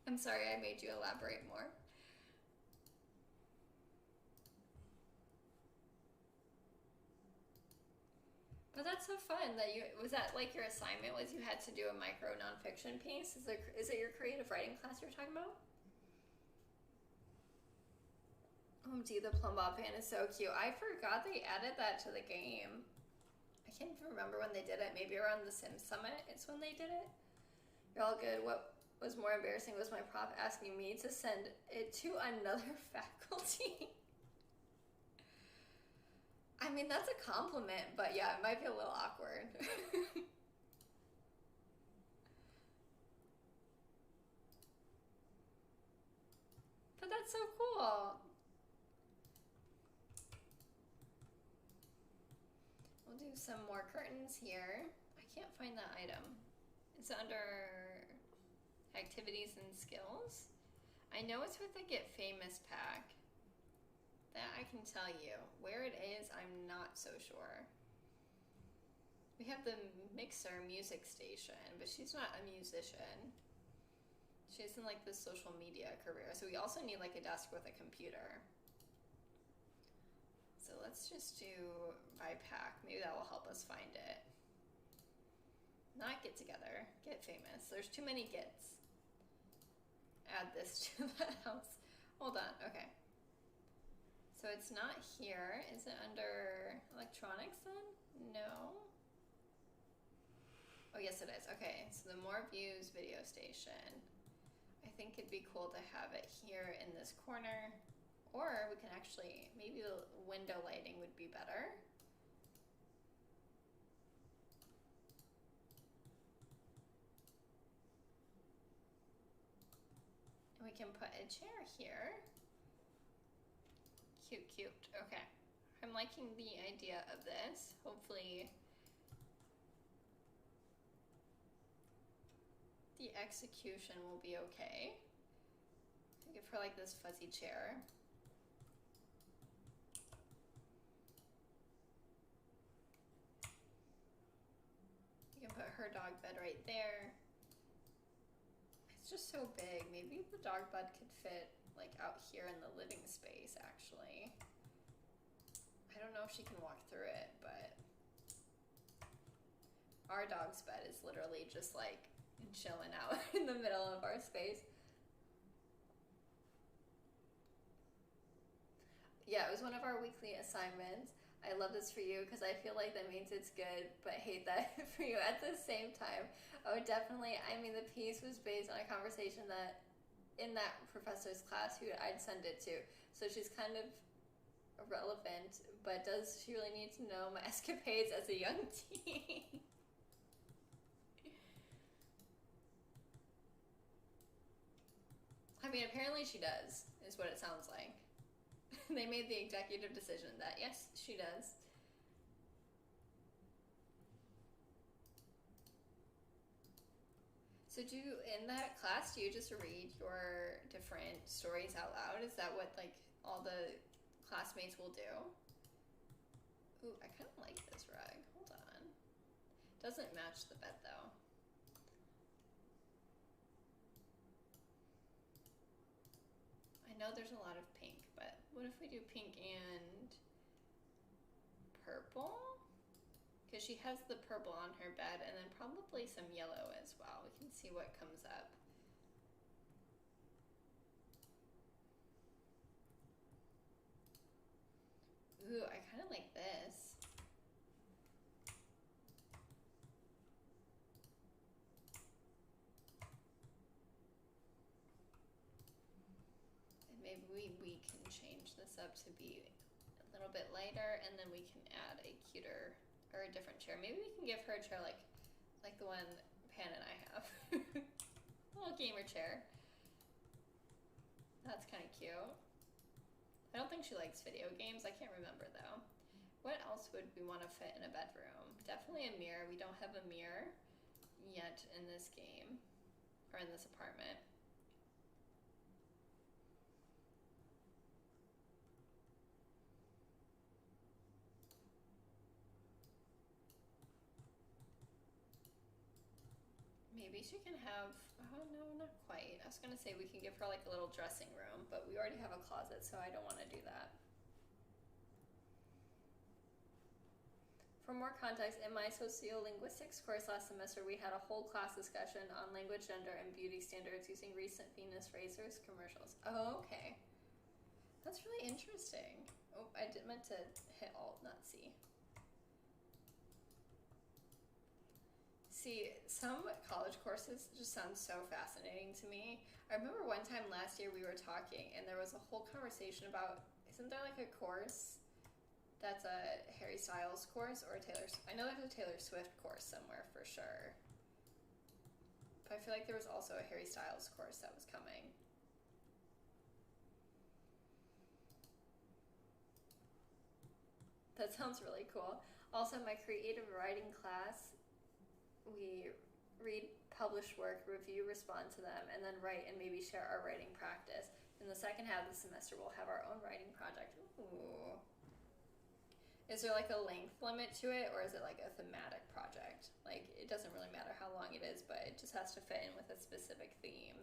I'm sorry I made you elaborate more. But that's so fun that was that like your assignment was you had to do a micro nonfiction piece? Is it your creative writing class you're talking about? OMG, the plumb bob fan is so cute. I forgot they added that to the game. I can't even remember when they did it. Maybe around the Sims Summit it's when they did it. You're all good. What was more embarrassing was my prof asking me to send it to another faculty. I mean, that's a compliment, but yeah, it might be a little awkward. But that's so cool. We'll do some more curtains here. I can't find that item. It's under activities and skills. I know it's with the Get Famous pack. That I can tell you. Where it is, I'm not so sure. We have the Mixer music station, but she's not a musician. She's in like the social media career. So we also need like a desk with a computer. So let's just do by pack. Maybe that will help us find it. Not get together, Get Famous. There's too many gets. Add this to the house. Hold on, okay. So it's not here. Is it under electronics then? No. Oh yes it is. Okay, so the more views video station. I think it'd be cool to have it here in this corner. Or we can actually, maybe the window lighting would be better. And we can put a chair here. Cute, cute. Okay. I'm liking the idea of this. Hopefully the execution will be okay. Give her like this fuzzy chair. You can put her dog bed right there. It's just so big. Maybe the dog bed could fit like out here in the living space actually. I don't know if she can walk through it, but our dog's bed is literally just like chilling out in the middle of our space. Yeah, it was one of our weekly assignments. I love this for you because I feel like that means it's good, but hate that for you at the same time. Oh, definitely. I mean, the piece was based on a conversation that in that professor's class who I'd send it to. So she's kind of irrelevant, but does she really need to know my escapades as a young teen? I mean, apparently she does, is what it sounds like. They made the executive decision that, yes, she does. So in that class, do you just read your different stories out loud? Is that what like all the classmates will do? Ooh, I kind of like this rug. Hold on. Doesn't match the bed though. I know there's a lot of pink, but what if we do pink and purple? Because she has the purple on her bed and then probably some yellow as well. We can see what comes up. Ooh, I kind of like this. And maybe we can change this up to be a little bit lighter, and then we can a cuter or a different chair. Maybe we can give her a chair like the one Pan and I have. A little gamer chair. That's kind of cute. I don't think she likes video games. I can't remember though. What else would we want to fit in a bedroom? Definitely a mirror. We don't have a mirror yet in this game or in this apartment. Maybe she can have, oh no, not quite. I was gonna say we can give her like a little dressing room, but we already have a closet, so I don't want to do that. For more context, in my sociolinguistics course last semester, we had a whole class discussion on language, gender, and beauty standards using recent Venus razors commercials. Oh, okay. That's really interesting. Oh, I meant to hit Alt, not C. See, some college courses just sound so fascinating to me. I remember one time last year we were talking and there was a whole conversation about, isn't there like a course that's a Harry Styles course or a I know there's a Taylor Swift course somewhere for sure. But I feel like there was also a Harry Styles course that was coming. That sounds really cool. Also, my creative writing class, we read published work, review, respond to them, and then write and maybe share our writing practice. In the second half of the semester, we'll have our own writing project. Ooh. Is there like a length limit to it, or is it like a thematic project? Like, it doesn't really matter how long it is, but it just has to fit in with a specific theme.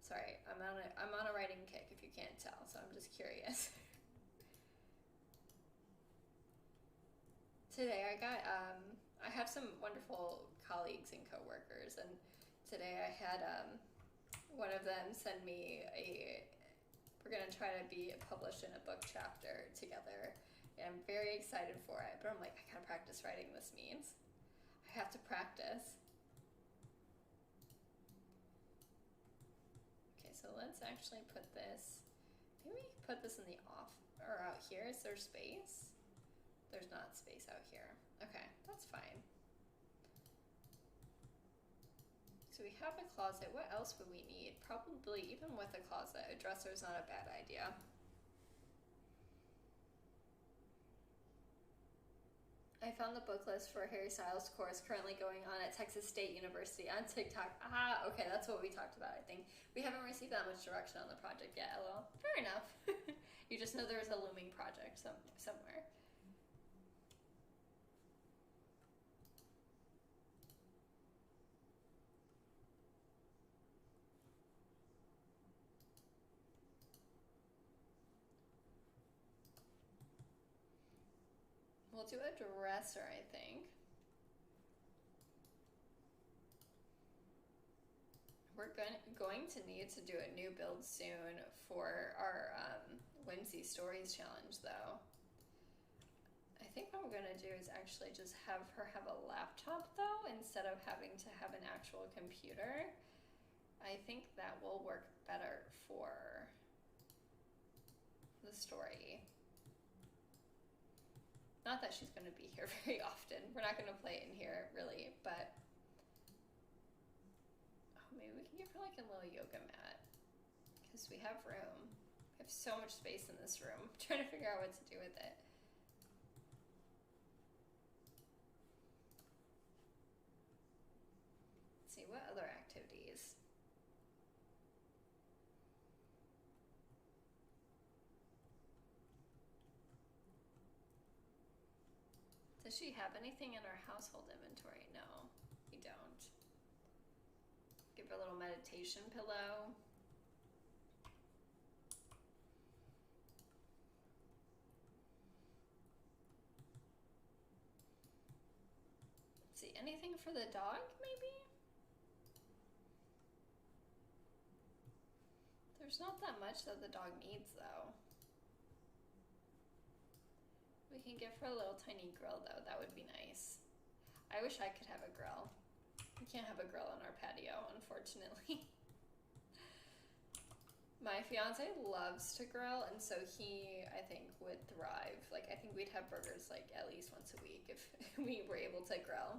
Sorry, I'm on a writing kick if you can't tell, so I'm just curious. Today I have some wonderful colleagues and coworkers, and today I had one of them send me we're gonna try to be published in a book chapter together, and I'm very excited for it, but I'm like, I gotta practice writing this means. I have to practice. Okay, so let's actually put this, maybe put this in the off, or out here. Is there space? There's not space out here. Okay, that's fine. So we have a closet. What else would we need? Probably, even with a closet, a dresser is not a bad idea. I found the book list for Harry Styles' course currently going on at Texas State University on TikTok. Ah, okay, that's what we talked about, I think. We haven't received that much direction on the project yet, lol. Fair enough. You just know there's a looming project somewhere. We'll do a dresser, I think. We're going to need to do a new build soon for our Whimsy Stories challenge, though. I think what I'm gonna do is actually just have her have a laptop, though, instead of having to have an actual computer. I think that will work better for the story. Not that she's going to be here very often. We're not going to play it in here, really, but oh, maybe we can give her like a little yoga mat, because we have room. We have so much space in this room. I'm trying to figure out what to do with it. Let's see, what other activities? Does she have anything in our household inventory? No, we don't. Give her a little meditation pillow. Let's see, anything for the dog, maybe? There's not that much that the dog needs, though. We can give her a little tiny grill, though. That would be nice. I wish I could have a grill. We can't have a grill on our patio, unfortunately. My fiance loves to grill, and so he, I think, would thrive. Like, I think we'd have burgers like at least once a week if we were able to grill.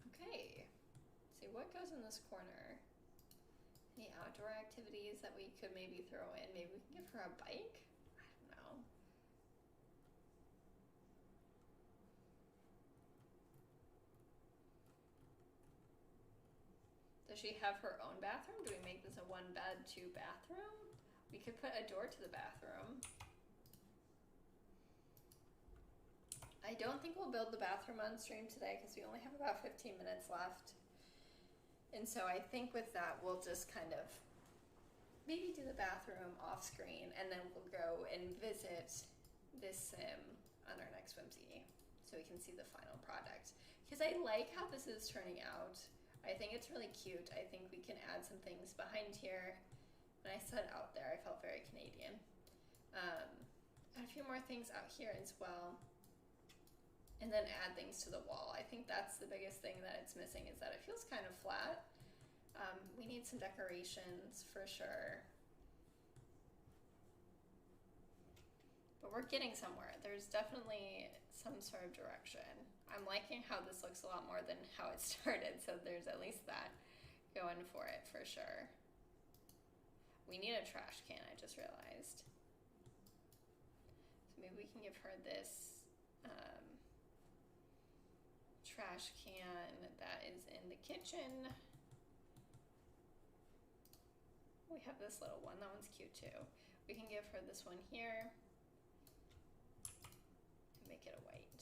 Okay, let's see what goes in this corner. Any outdoor activities that we could maybe throw in? Maybe we can give her a bike? I don't know. Does she have her own bathroom? Do we make this a 1-bed, 2-bathroom? We could put a door to the bathroom. I don't think we'll build the bathroom on stream today because we only have about 15 minutes left. And so I think with that, we'll just kind of maybe do the bathroom off screen, and then we'll go and visit this sim on our next whimsy so we can see the final product. Because I like how this is turning out. I think it's really cute. I think we can add some things behind here. When I said out there, I felt very Canadian. Add a few more things out here as well. And then add things to the wall. I think that's the biggest thing that it's missing, is that it feels kind of flat. We need some decorations for sure. But we're getting somewhere. There's definitely some sort of direction. I'm liking how this looks a lot more than how it started, so there's at least that going for it for sure. We need a trash can, I just realized. So maybe we can give her this trash can that is in the kitchen. We have this little one, that one's cute too. We can give her this one here and make it a white.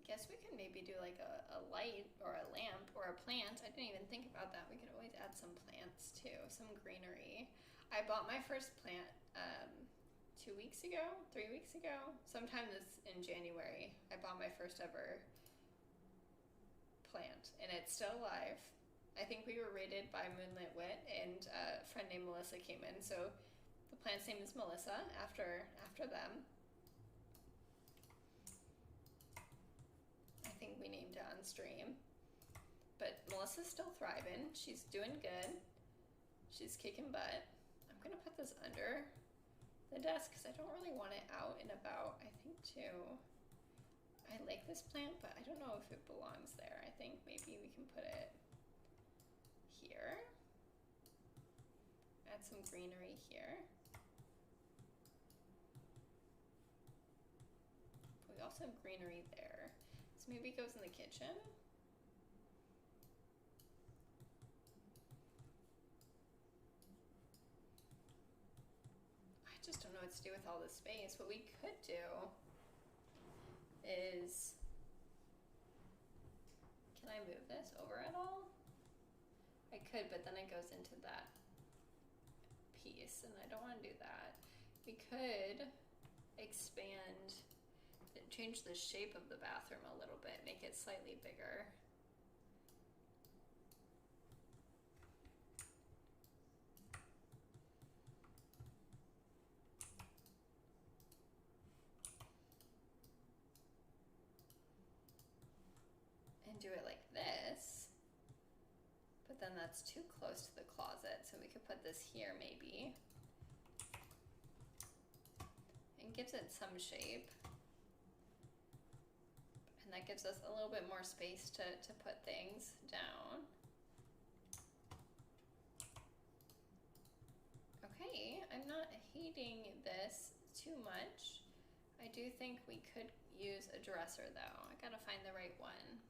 Guess we can maybe do like a light or a lamp or a plant. I didn't even think about that. We could always add some plants too, some greenery. I bought my first plant 2 weeks ago, 3 weeks ago, sometime in January. I bought my first ever plant, and it's still alive. I think we were rated by Moonlit Wit, and a friend named Melissa came in, so the plant's name is Melissa after them. I think we named it on stream. But Melissa's still thriving. She's doing good. She's kicking butt. I'm gonna put this under the desk because I don't really want it out and about. I think too, I like this plant, but I don't know if it belongs there. I think maybe we can put it here. Add some greenery here. We also have greenery there. So maybe it goes in the kitchen. I just don't know what to do with all this space. What we could do is, can I move this over at all? I could, but then it goes into that piece, and I don't want to do that. We could expand, change the shape of the bathroom a little bit, make it slightly bigger. And do it like this, but then that's too close to the closet, so we could put this here maybe. And gives it some shape. And that gives us a little bit more space to put things down. Okay, I'm not hating this too much. I do think we could use a dresser though. I gotta find the right one.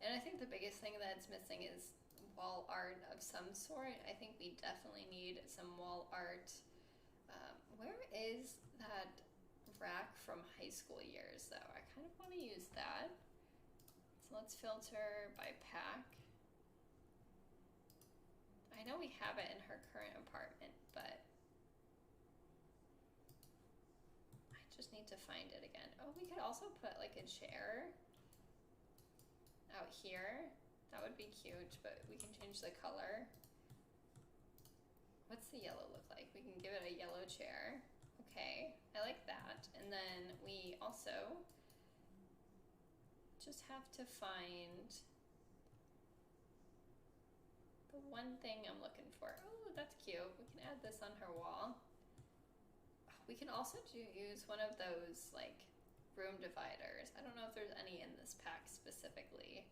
And I think the biggest thing that's missing is wall art of some sort. I think we definitely need some wall art. Where is that rack from high school years though? I kind of want to use that. So let's filter by pack. I know we have it in her current apartment, but I just need to find it again. Oh, we could also put like a chair out here. That would be cute, but we can change the color. What's the yellow look like? We can give it a yellow chair. Okay, I also just have to find the one thing I'm looking for. Oh, that's cute. We can add this on her wall. We can also use one of those like room dividers. I don't know if there's any in this pack specifically.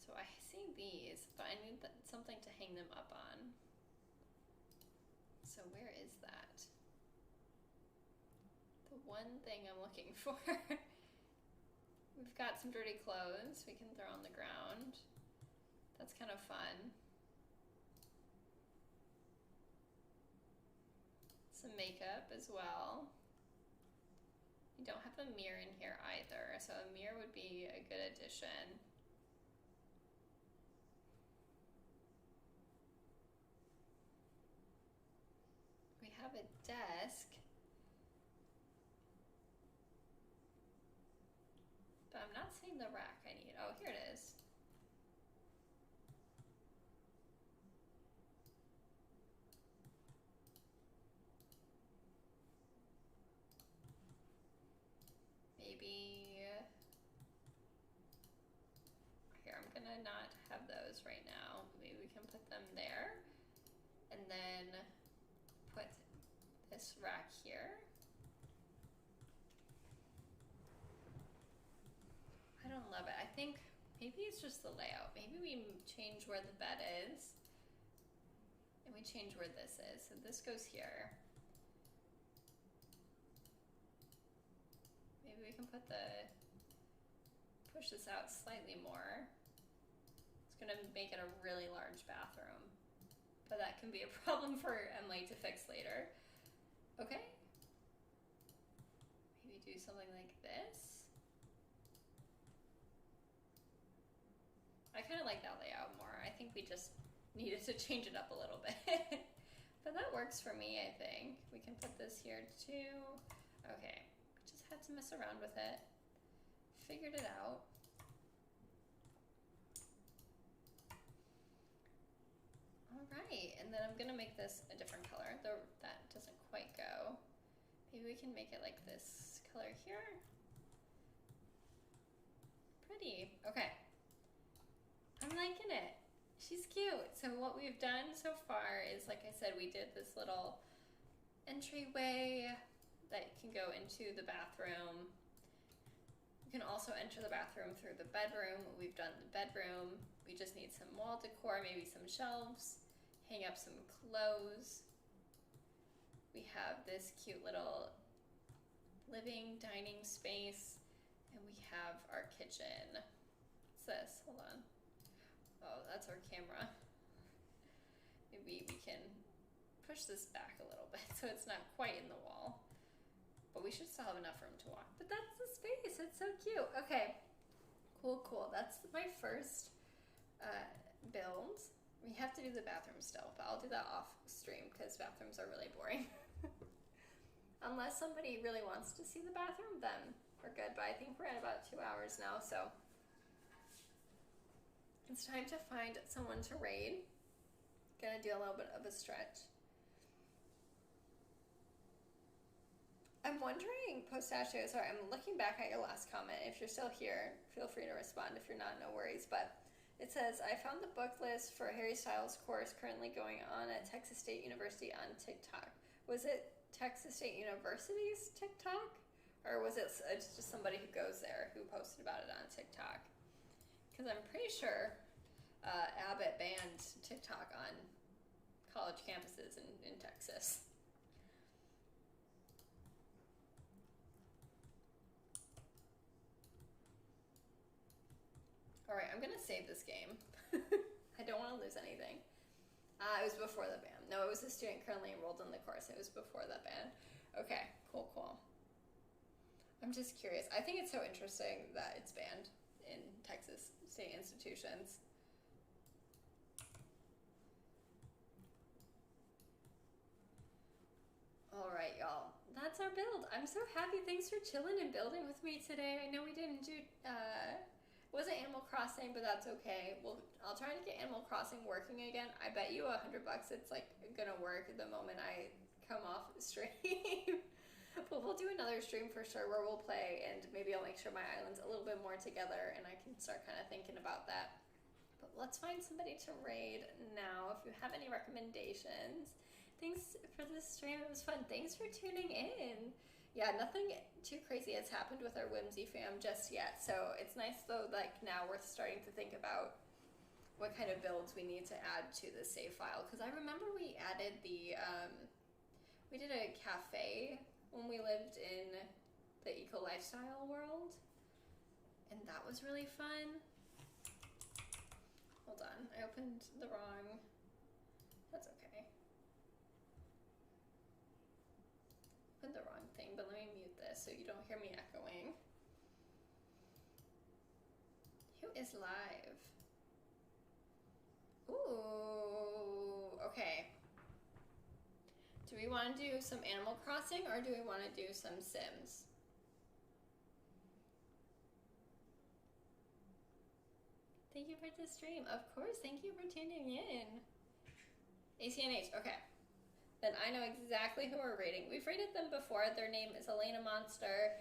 So I see these, but I need something to hang them up on. So where is that? The one thing I'm looking for. We've got some dirty clothes we can throw on the ground. That's kind of fun. Some makeup as well. You don't have a mirror in here either, so a mirror would be a good addition. We have a desk. But I'm not seeing the rack I need. Oh, here it is. Maybe here, I'm gonna not have those right now. Maybe we can put them there and then put this rack here. I don't love it. I think maybe it's just the layout. Maybe we change where the bed is and we change where this is. So this goes here. Maybe we can push this out slightly more. It's gonna make it a really large bathroom, but that can be a problem for Emily to fix later. Okay. Maybe do something like this. I kind of like that layout more. I think we just needed to change it up a little bit. But that works for me, I think. We can put this here too. Okay, just had to mess around with it. Figured it out. All right, and then I'm gonna make this a different color, though that doesn't quite go. Maybe we can make it like this color here. Pretty, okay. I'm liking it. She's cute. So what we've done so far is, like I said, we did this little entryway that can go into the bathroom. You can also enter the bathroom through the bedroom. We've done the bedroom. We just need some wall decor, maybe some shelves, hang up some clothes. We have this cute little living dining space, and we have our kitchen. What's this? Hold on. Oh, that's our camera. Maybe we can push this back a little bit so it's not quite in the wall. But we should still have enough room to walk. But that's the space. It's so cute. Okay. Cool, cool. That's my first build. We have to do the bathroom still, but I'll do that off stream because bathrooms are really boring. Unless somebody really wants to see the bathroom, then we're good. But I think we're at about 2 hours now, so it's time to find someone to raid. Gonna do a little bit of a stretch. I'm wondering, Postachio, sorry, I'm looking back at your last comment. If you're still here, feel free to respond. If you're not, no worries. But it says, I found the book list for Harry Styles' course currently going on at Texas State University on TikTok. Was it Texas State University's TikTok? Or was it just somebody who goes there who posted about it on TikTok? Because I'm pretty sure Abbott banned TikTok on college campuses in Texas. All right, I'm gonna save this game. I don't want to lose anything. It was before the ban. No, it was a student currently enrolled in the course. It was before the ban. Okay, cool, cool. I'm just curious. I think it's so interesting that it's banned in Texas state institutions. All right, y'all. That's our build. I'm so happy. Thanks for chilling and building with me today. I know we didn't do It wasn't Animal Crossing, but that's okay. Well, I'll try to get Animal Crossing working again. I bet you $100 it's like gonna work the moment I come off the stream. But we'll do another stream for sure where we'll play, and maybe I'll make sure my island's a little bit more together and I can start kind of thinking about that. But let's find somebody to raid now if you have any recommendations. Thanks for this stream. It was fun. Thanks for tuning in. Yeah, nothing too crazy has happened with our Whimsy fam just yet. So it's nice though, like now we're starting to think about what kind of builds we need to add to the save file. Because I remember we added the, we did a cafe when we lived in the eco lifestyle world. And that was really fun. Hold on, I opened the wrong, that's okay. Opened the wrong thing, but let me mute this so you don't hear me echoing. Who is live? Ooh, okay. Do we want to do some Animal Crossing or do we want to do some Sims? Thank you for the stream. Of course, thank you for tuning in. ACNH, okay. Then I know exactly who we're rating. We've rated them before. Their name is Elena Monster.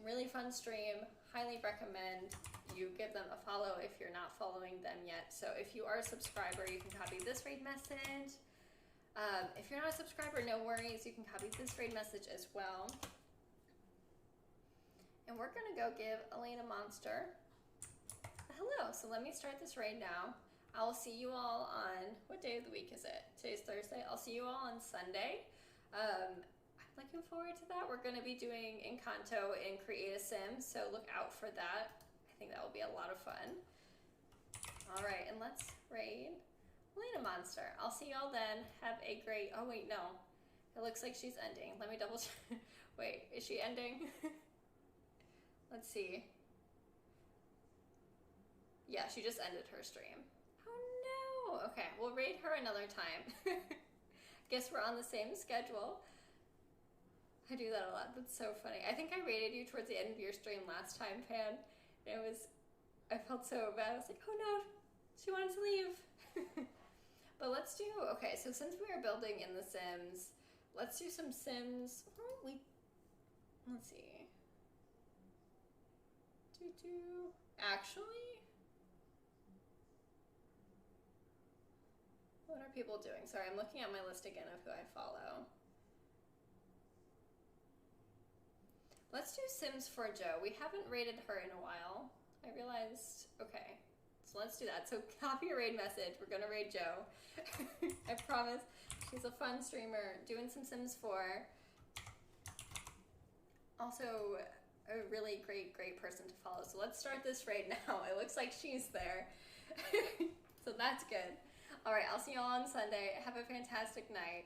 Really fun stream. Highly recommend you give them a follow if you're not following them yet. So if you are a subscriber, you can copy this raid message. If you're not a subscriber, no worries. You can copy this raid message as well. And we're gonna go give Elena Monster a hello. So let me start this raid now. I'll see you all on, what day of the week is it? Today's Thursday. I'll see you all on Sunday. I'm looking forward to that. We're gonna be doing Encanto and Create a Sim, so look out for that. I think that will be a lot of fun. All right, and let's raid Elena Monster. I'll see y'all then. Have a great, oh wait, no. It looks like she's ending. Let me double check. Wait, is she ending? Let's see. Yeah, she just ended her stream. Oh no. Okay, we'll raid her another time. Guess we're on the same schedule. I do that a lot. That's so funny. I think I raided you towards the end of your stream last time, Pan. And I felt so bad. I was like, oh no, she wanted to leave. But let's do, okay, so since we are building in the Sims, let's do some Sims. Let's see. Actually, what are people doing? Sorry, I'm looking at my list again of who I follow. Let's do Sims for Joe. We haven't rated her in a while. I realized, okay. So let's do that. So copy a raid message. We're gonna raid Joe. I promise. She's a fun streamer, doing some Sims 4. Also, a really great person to follow. So let's start this raid now. It looks like she's there. So that's good. All right, I'll see you all on Sunday. Have a fantastic night.